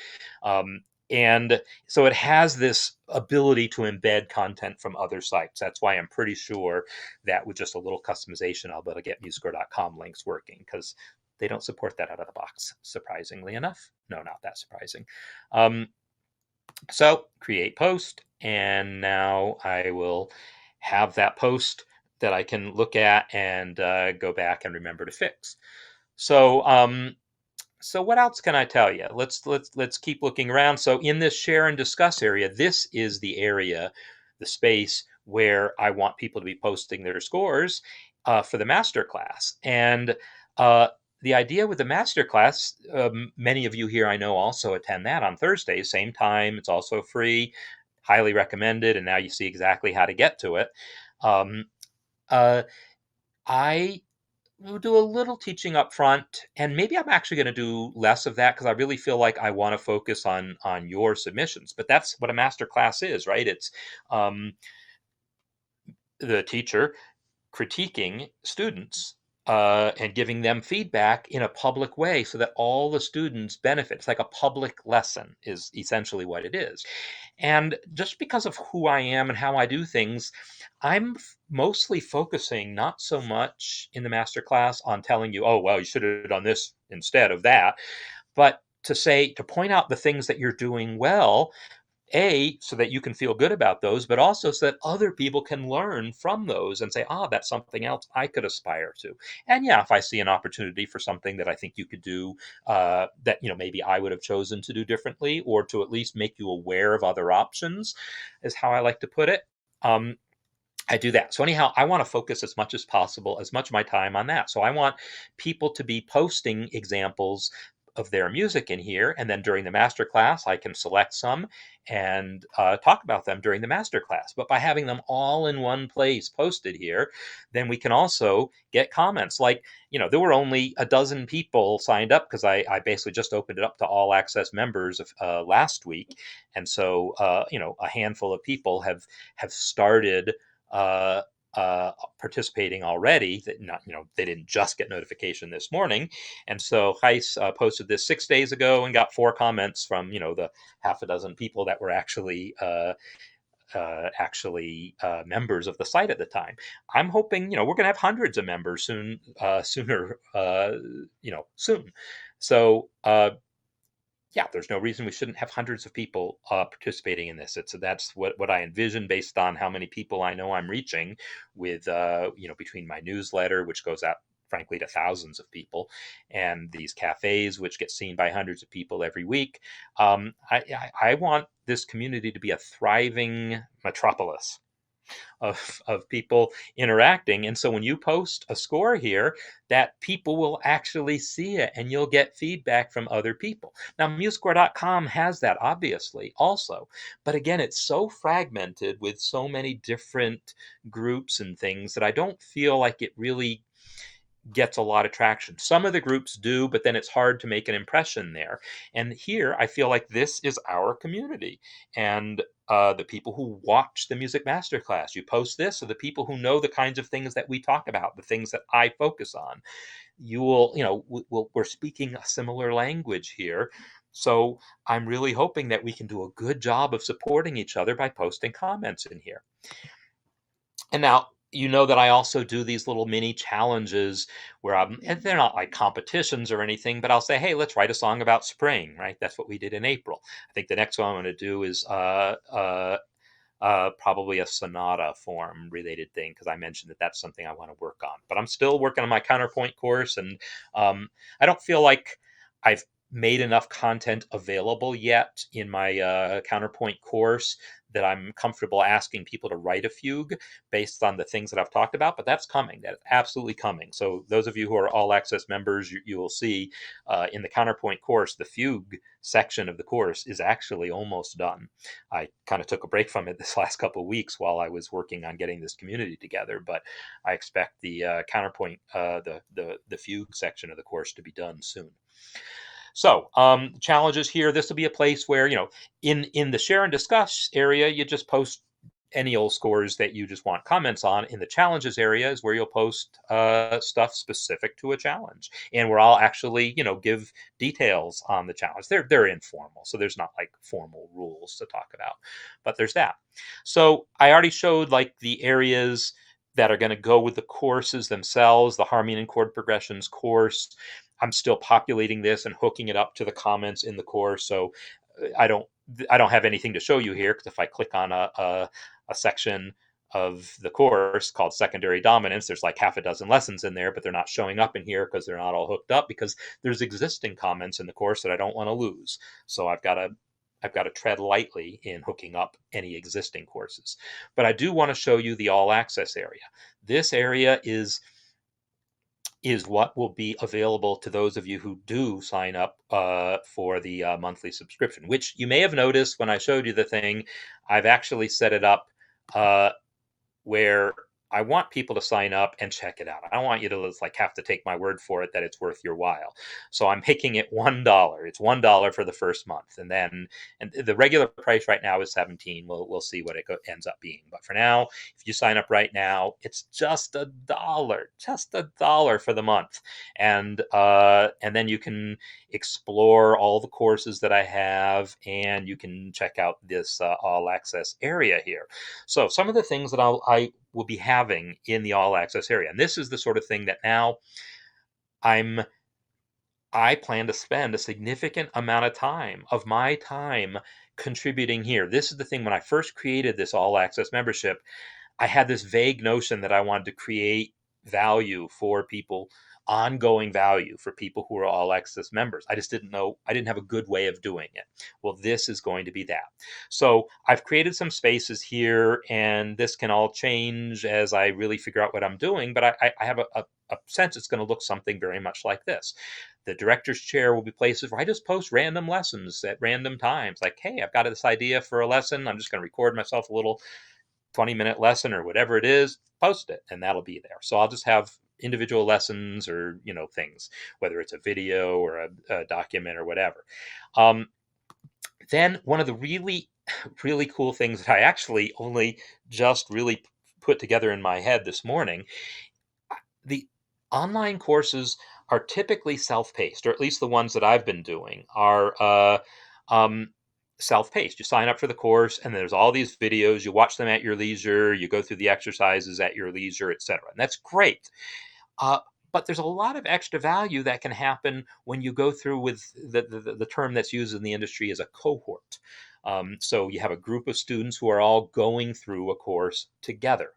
And so it has this ability to embed content from other sites. That's why I'm pretty sure that with just a little customization, I'll be able to get MuseScore.com links working, because they don't support that out of the box, surprisingly enough. No, not that surprising. So create post, and now I will have that post that I can look at and go back and remember to fix. So So what else can I tell you? Let's keep looking around. So in this share and discuss area, this is the area, the space where I want people to be posting their scores for the master class. And uh, the idea with the master class, many of you here I know also attend that on Thursdays, same time. It's also free, highly recommended. And now you see exactly how to get to it. Um, uh, I we'll do a little teaching up front, and maybe I'm actually going to do less of that because I really feel like I want to focus on your submissions. But that's what a master class is, right? It's um, the teacher critiquing students and giving them feedback in a public way so that all the students benefit. It's like a public lesson is essentially what it is. And just because of who I am and how I do things, I'm mostly focusing not so much in the master class on telling you, oh, well, you should have done this instead of that, but to point out the things that you're doing well, so that you can feel good about those, but also so that other people can learn from those and say, that's something else I could aspire to. And yeah, if I see an opportunity for something that I think you could do that maybe I would have chosen to do differently, or to at least make you aware of other options, is how I like to put it. I do that. So anyhow, I want to focus as much as possible, as much of my time on that. So I want people to be posting examples of their music in here, and then during the master class, I can select some and talk about them during the master class. But by having them all in one place posted here, then we can also get comments. Like, there were only a dozen people signed up because I basically just opened it up to all access members last week, and so a handful of people have started uh, participating already. That they didn't just get notification this morning, and so Heis posted this 6 days ago and got 4 comments from the half a dozen people that were actually members of the site at the time. I'm hoping we're going to have hundreds of members soon, soon. So yeah, there's no reason we shouldn't have hundreds of people participating in this. That's what I envision based on how many people I know I'm reaching with, between my newsletter, which goes out, frankly, to thousands of people, and these cafes, which get seen by hundreds of people every week. I want this community to be a thriving metropolis of people interacting. And so when you post a score here, that people will actually see it and you'll get feedback from other people. Now, MuseScore.com has that, obviously, also. But again, it's so fragmented with so many different groups and things that I don't feel like it really gets a lot of traction. Some of the groups do, but then it's hard to make an impression there. And here, I feel like this is our community. And the people who watch the Music Masterclass, you post this, are the people who know the kinds of things that we talk about, the things that I focus on. You will, we're speaking a similar language here. So I'm really hoping that we can do a good job of supporting each other by posting comments in here. And now, that I also do these little mini challenges where and they're not like competitions or anything, but I'll say, hey, let's write a song about spring, right? That's what we did in April. I think the next one I'm going to do is probably a sonata form related thing, because I mentioned that that's something I want to work on. But I'm still working on my counterpoint course, and I don't feel like I've made enough content available yet in my counterpoint course that I'm comfortable asking people to write a fugue based on the things that I've talked about, but that's coming. That's absolutely coming. So those of you who are all access members, you will see in the counterpoint course, the fugue section of the course is actually almost done. I kind of took a break from it this last couple of weeks while I was working on getting this community together, but I expect the counterpoint, the fugue section of the course to be done soon. So challenges here. This will be a place where, in the share and discuss area, you just post any old scores that you just want comments on. In the challenges area is where you'll post stuff specific to a challenge, and where I'll actually, give details on the challenge. They're informal, so there's not like formal rules to talk about, but there's that. So I already showed like the areas that are going to go with the courses themselves, the harmony and chord progressions course. I'm still populating this and hooking it up to the comments in the course. So I don't have anything to show you here, because if I click on a section of the course called Secondary Dominance. There's like half a dozen lessons in there, but they're not showing up in here because they're not all hooked up, because there's existing comments in the course that I don't want to lose. So I've got to tread lightly in hooking up any existing courses. But I do want to show you the all access area. This area is what will be available to those of you who do sign up for the monthly subscription, which you may have noticed when I showed you the thing. I've actually set it up where I want people to sign up and check it out. I don't want you to like have to take my word for it that it's worth your while. So I'm making it $1. It's $1 for the first month, and the regular price right now is $17. We'll see what it ends up being. But for now, if you sign up right now, it's just $1 for the month, and then you can explore all the courses that I have, and you can check out this all access area here. So some of the things that I will be having in the all access area, and this is the sort of thing that now I plan to spend a significant amount of my time contributing here. This is the thing, when I first created this all access membership, I had this vague notion that I wanted to create value for people, ongoing value for people who are all access members. I just didn't know, I didn't have a good way of doing it. Well, this is going to be that. So I've created some spaces here, and this can all change as I really figure out what I'm doing, but I have a sense it's going to look something very much like this. The director's chair will be places where I just post random lessons at random times. Like, hey, I've got this idea for a lesson. I'm just going to record myself a little 20-minute lesson or whatever it is, post it, and that'll be there. So I'll just have individual lessons, or things, whether it's a video or a document or whatever. Then one of the really really cool things that I actually only just really put together in my head this morning, the online courses are typically self-paced, or at least the ones that I've been doing are self-paced. You sign up for the course, and there's all these videos. You watch them at your leisure. You go through the exercises at your leisure, etc. And that's great. But there's a lot of extra value that can happen when you go through with the term that's used in the industry as a cohort. So you have a group of students who are all going through a course together.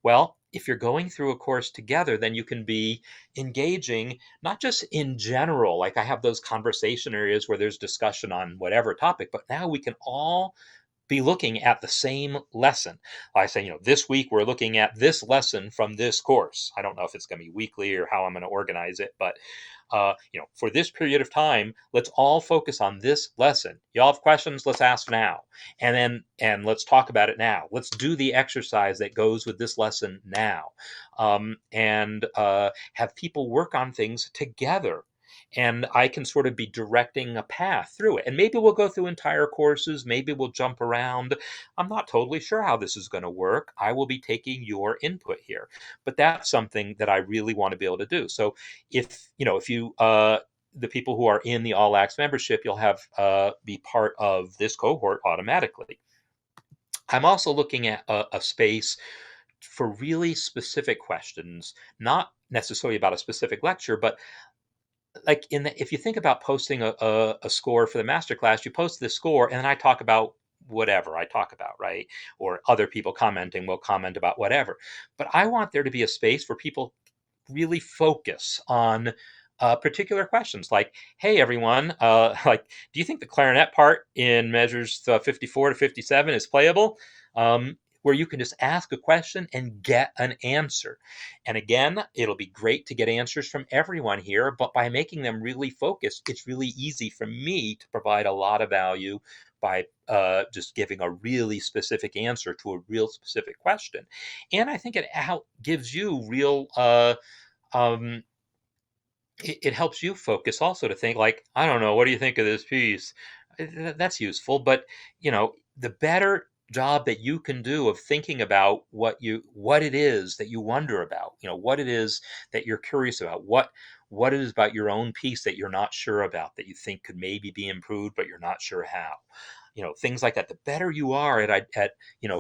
Well, if you're going through a course together, then you can be engaging not just in general, like I have those conversation areas where there's discussion on whatever topic, but now we can all be looking at the same lesson. I say, this week we're looking at this lesson from this course. I don't know if it's going to be weekly or how I'm going to organize it, but for this period of time, let's all focus on this lesson. Y'all have questions? Let's ask now, and let's talk about it now. Let's do the exercise that goes with this lesson now, and have people work on things together. And I can sort of be directing a path through it. And maybe we'll go through entire courses. Maybe we'll jump around. I'm not totally sure how this is going to work. I will be taking your input here. But that's something that I really want to be able to do. So if you the people who are in the All Access membership, you'll have be part of this cohort automatically. I'm also looking at a space for really specific questions, not necessarily about a specific lecture, but like if you think about posting a score for the masterclass, you post this score, and then I talk about whatever I talk about, right? Or other people commenting will comment about whatever. But I want there to be a space where people really focus on particular questions, like, hey, everyone, like, do you think the clarinet part in measures 54 to 57 is playable? Where you can just ask a question and get an answer. And again, it'll be great to get answers from everyone here, but by making them really focused, it's really easy for me to provide a lot of value by just giving a really specific answer to a real specific question. And I think it gives you real it helps you focus also, to think like, I don't know, what do you think of this piece? That's useful, but the better job that you can do of thinking about what it is that you wonder about, what it is that you're curious about, what it is about your own piece that you're not sure about, that you think could maybe be improved, but you're not sure how. Things like that. The better you are at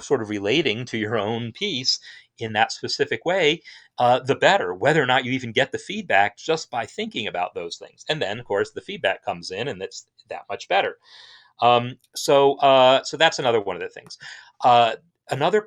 sort of relating to your own piece in that specific way, the better, whether or not you even get the feedback just by thinking about those things. And then, of course, the feedback comes in, and it's that much better. So that's another one of the things. another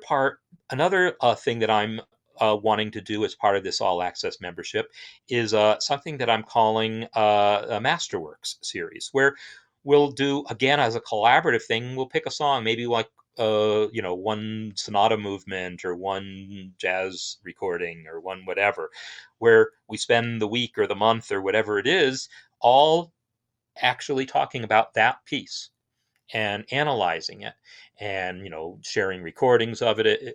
thing that I'm wanting to do as part of this all access membership is something that I'm calling a Masterworks series, where we'll do, again, as a collaborative thing, we'll pick a song, maybe like one sonata movement or one jazz recording or one whatever, where we spend the week or the month or whatever it is all actually talking about that piece and analyzing it, and sharing recordings of it,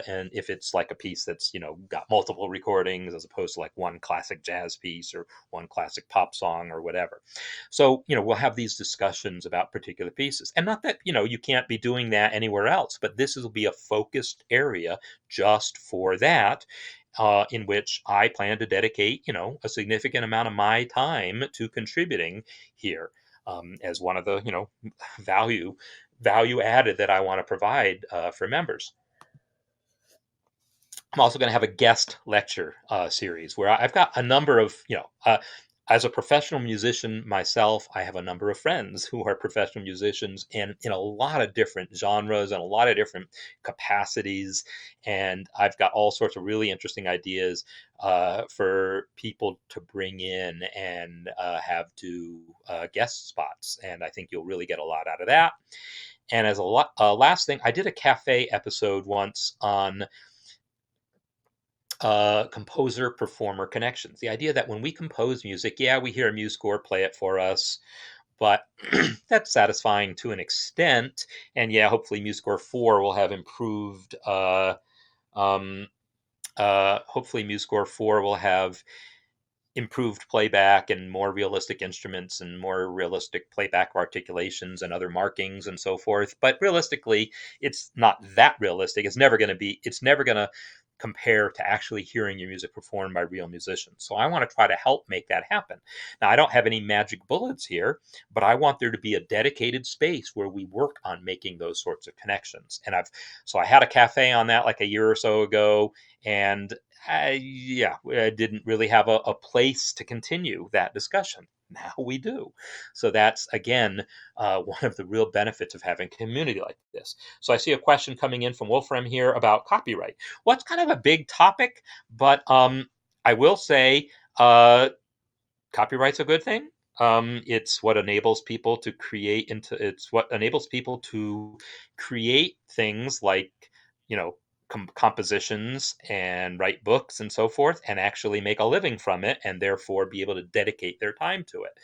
and if it's like a piece that's got multiple recordings as opposed to like one classic jazz piece or one classic pop song or whatever. So we'll have these discussions about particular pieces, and not that you can't be doing that anywhere else, but this will be a focused area just for that, in which I plan to dedicate a significant amount of my time to contributing here, as one of the value added that I want to provide for members. I'm also going to have a guest lecture series where I've got a number of, as a professional musician myself, I have a number of friends who are professional musicians and in a lot of different genres and a lot of different capacities. And I've got all sorts of really interesting ideas for people to bring in and have do guest spots. And I think you'll really get a lot out of that. And as a last thing, I did a cafe episode once on composer performer connections. The idea that when we compose music, yeah, we hear a MuseScore play it for us, but that's satisfying to an extent. And yeah, hopefully MuseScore 4 will have improved. Hopefully MuseScore 4 will have improved playback and more realistic instruments and more realistic playback articulations and other markings and so forth. But realistically, it's not that realistic. It's never going to compare to actually hearing your music performed by real musicians. So I want to try to help make that happen. Now, I don't have any magic bullets here, but I want there to be a dedicated space where we work on making those sorts of connections. And I had a cafe on that like a year or so ago, and I didn't really have a place to continue that discussion. Now we do. So that's, again, one of the real benefits of having a community like this. So I see a question coming in from Wolfram here about copyright. Well, it's kind of a big topic, but I will say copyright's a good thing. It's what enables people to create things like, compositions and write books and so forth, and actually make a living from it, and therefore be able to dedicate their time to it.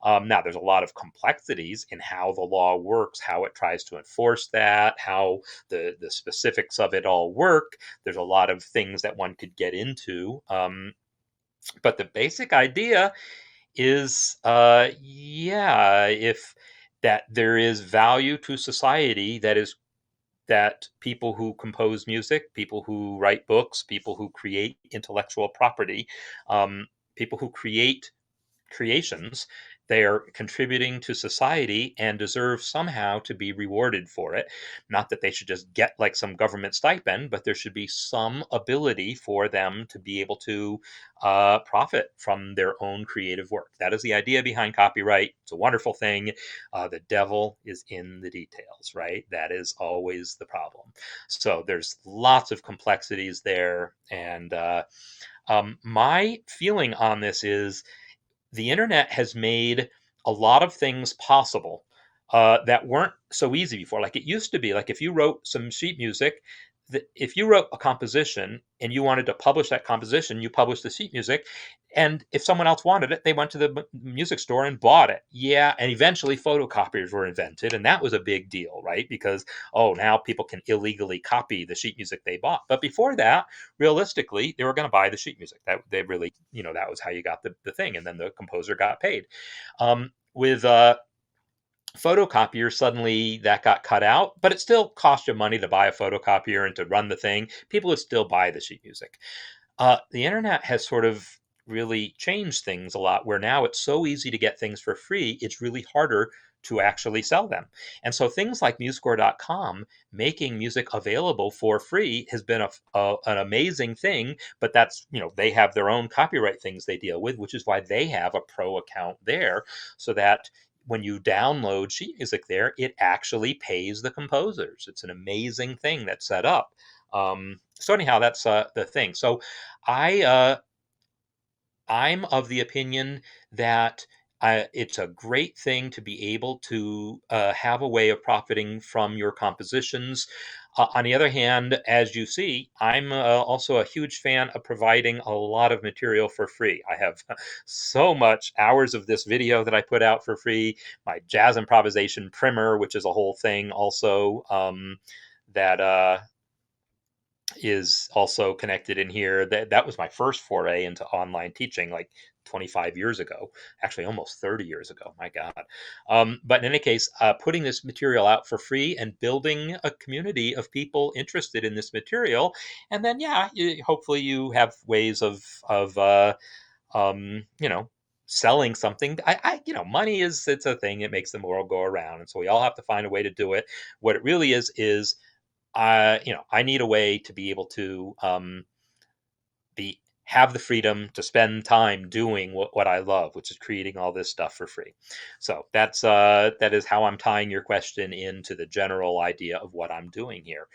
Now, there's a lot of complexities in how the law works, how it tries to enforce that, how the specifics of it all work. There's a lot of things that one could get into. But the basic idea is, if that there is value to society, that people who compose music, people who write books, people who create intellectual property, people who create creations, they are contributing to society and deserve somehow to be rewarded for it. Not that they should just get like some government stipend, but there should be some ability for them to be able to profit from their own creative work. That is the idea behind copyright. It's a wonderful thing. The devil is in the details, right? That is always the problem. So there's lots of complexities there. And my feeling on this is, the internet has made a lot of things possible that weren't so easy before. Like, it used to be, like, if you wrote some sheet music, if you wrote a composition and you wanted to publish that composition, you published the sheet music. And if someone else wanted it, they went to the music store and bought it. Yeah. And eventually photocopiers were invented. And that was a big deal, right? Because, now people can illegally copy the sheet music they bought. But before that, realistically, they were going to buy the sheet music. That they really, that was how you got the thing. And then the composer got paid. With photocopiers, suddenly that got cut out, but it still cost you money to buy a photocopier and to run the thing. People would still buy the sheet music. The internet has sort of really changed things a lot, where now it's so easy to get things for free, it's really harder to actually sell them. And so things like MuseScore.com making music available for free has been an amazing thing. But that's, they have their own copyright things they deal with, which is why they have a pro account there, so that when you download sheet music there, it actually pays the composers. It's an amazing thing that's set up. So anyhow, that's the thing. So I I'm of the opinion that it's a great thing to be able to have a way of profiting from your compositions. On the other hand, as you see, I'm also a huge fan of providing a lot of material for free. I have so much hours of this video that I put out for free, my jazz improvisation primer, which is a whole thing also, that is also connected in here. That was my first foray into online teaching, like 25 years ago, actually almost 30 years ago. My God. But in any case, putting this material out for free and building a community of people interested in this material, and then yeah, hopefully you have ways of you know, selling something. Money is, it's a thing. It makes the world go around, and so we all have to find a way to do it. What it really is I need a way to be able to be have the freedom to spend time doing what I love, which is creating all this stuff for free. So that is how I'm tying your question into the general idea of what I'm doing here,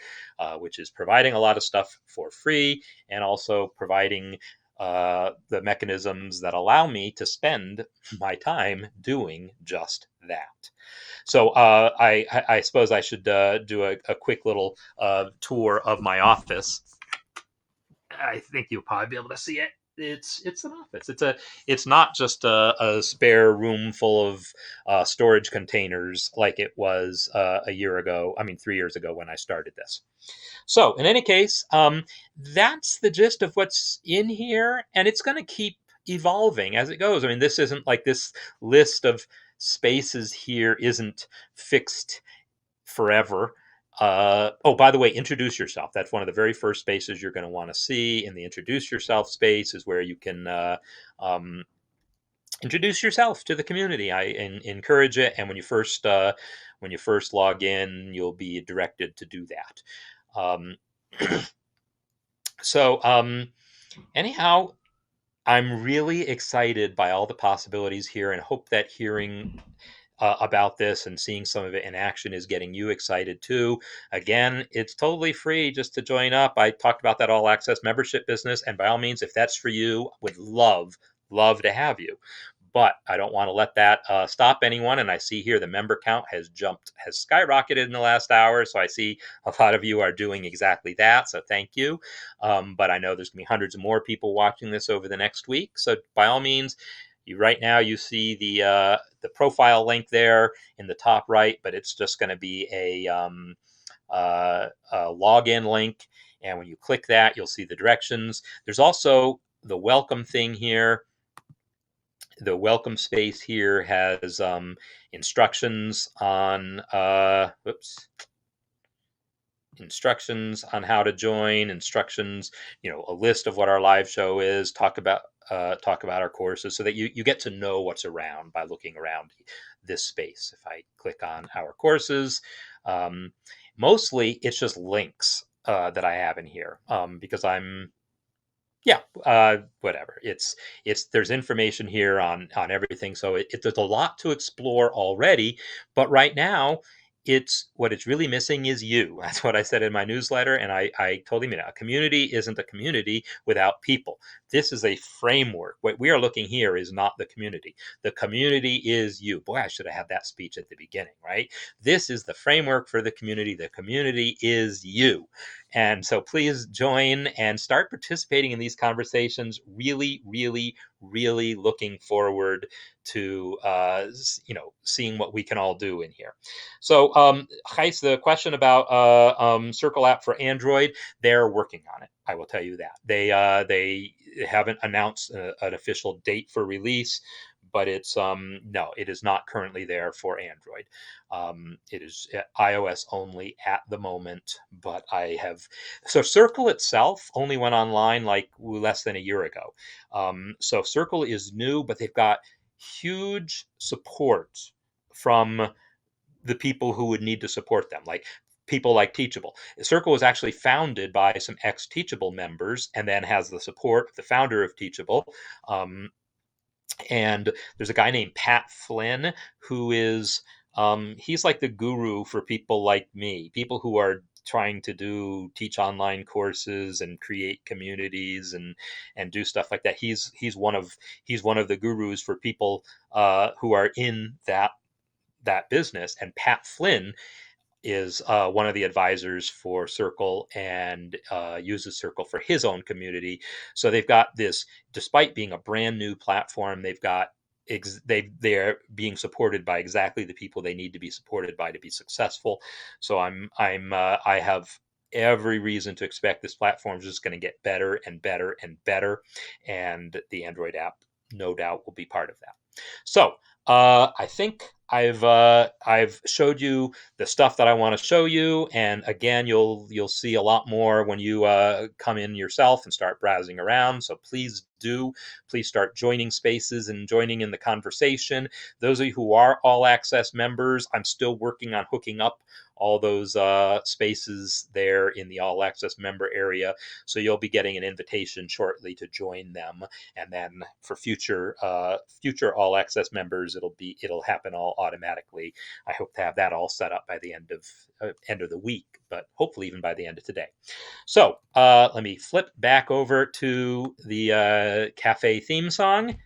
which is providing a lot of stuff for free and also providing the mechanisms that allow me to spend my time doing just that. So I suppose I should do a quick little tour of my office. I think you'll probably be able to see it. It's an office. It's not just a spare room full of storage containers like it was a year ago. I mean, 3 years ago when I started this. So in any case, that's the gist of what's in here, and it's going to keep evolving as it goes. I mean, this isn't like this list of spaces here isn't fixed forever. Oh, by the way, introduce yourself. That's one of the very first spaces you're going to want to see. In the introduce yourself space is where you can introduce yourself to the community. I encourage it, and when you first log in, you'll be directed to do that. So anyhow, I'm really excited by all the possibilities here, and hope that hearing about this and seeing some of it in action is getting you excited too. Again, it's totally free just to join up. I talked about that all access membership business, and by all means, if that's for you, would love to have you. But I don't want to let that stop anyone. And I see here the member count has skyrocketed in the last hour. So I see a lot of you are doing exactly that. So thank you. But I know there's going to be hundreds of more people watching this over the next week. So by all means, right now you see the profile link there in the top right, but it's just going to be a login link. And when you click that, you'll see the directions. There's also the welcome thing here. The welcome space here has instructions on instructions on how to join, instructions, a list of what our live show is, talk about our courses, so that you get to know what's around by looking around this space. If I click on our courses, mostly it's just links that I have in here, because whatever. It's there's information here on everything, so there's a lot to explore already. But right now, what it's really missing is you. That's what I said in my newsletter, and I told him, a community isn't a community without people. This is a framework. What we are looking here is not the community. The community is you. Boy, I should have had that speech at the beginning, right? This is the framework for the community. The community is you. And so please join and start participating in these conversations. Really, really, really looking forward to seeing what we can all do in here. So, Gijs, the question about Circle app for Android, they're working on it. I will tell you that they haven't announced an official date for release, but it's no, it is not currently there for Android. It is iOS only at the moment, but so Circle itself only went online like less than a year ago. So Circle is new, but they've got huge support from the people who would need to support them, like people like Teachable. Circle was actually founded by some ex-Teachable members, and then has the support of the founder of Teachable. And there's a guy named Pat Flynn who is he's like the guru for people like me, people who are trying to teach online courses and create communities and do stuff like that. He's one of the gurus for people who are in that business. And Pat Flynn is one of the advisors for Circle and uses Circle for his own community. So they've got this, despite being a brand new platform, they've got they're being supported by exactly the people they need to be supported by to be successful. So I have every reason to expect this platform is just going to get better and better and better, and the Android app, no doubt, will be part of that. So I think I've showed you the stuff that I want to show you, and again, you'll see a lot more when you come in yourself and start browsing around. So please start joining spaces and joining in the conversation. Those of you who are all access members, I'm still working on hooking up all those spaces there in the all access member area. So you'll be getting an invitation shortly to join them, and then for future all access members, it'll happen all automatically. I hope to have that all set up by the end of the week, but hopefully even by the end of today. So let me flip back over to the cafe theme song.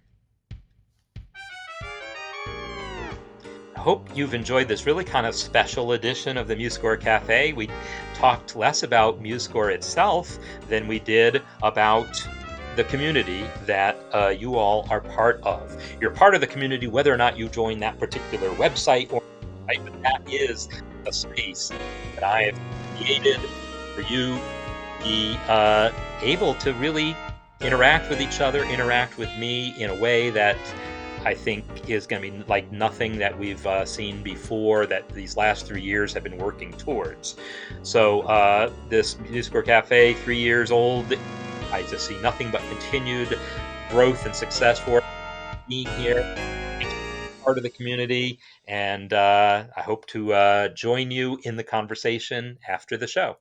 I hope you've enjoyed this really kind of special edition of the MuseScore Cafe. We talked less about MuseScore itself than we did about the community that you all are part of. You're part of the community whether or not you join that particular website or site, but that is a space that I have created for you to be able to really interact with each other, interact with me in a way that I think is going to be like nothing that we've seen before, that these last 3 years have been working towards. So this MuseScore Cafe, 3 years old, I just see nothing but continued growth and success for being here, part of the community, and I hope to join you in the conversation after the show.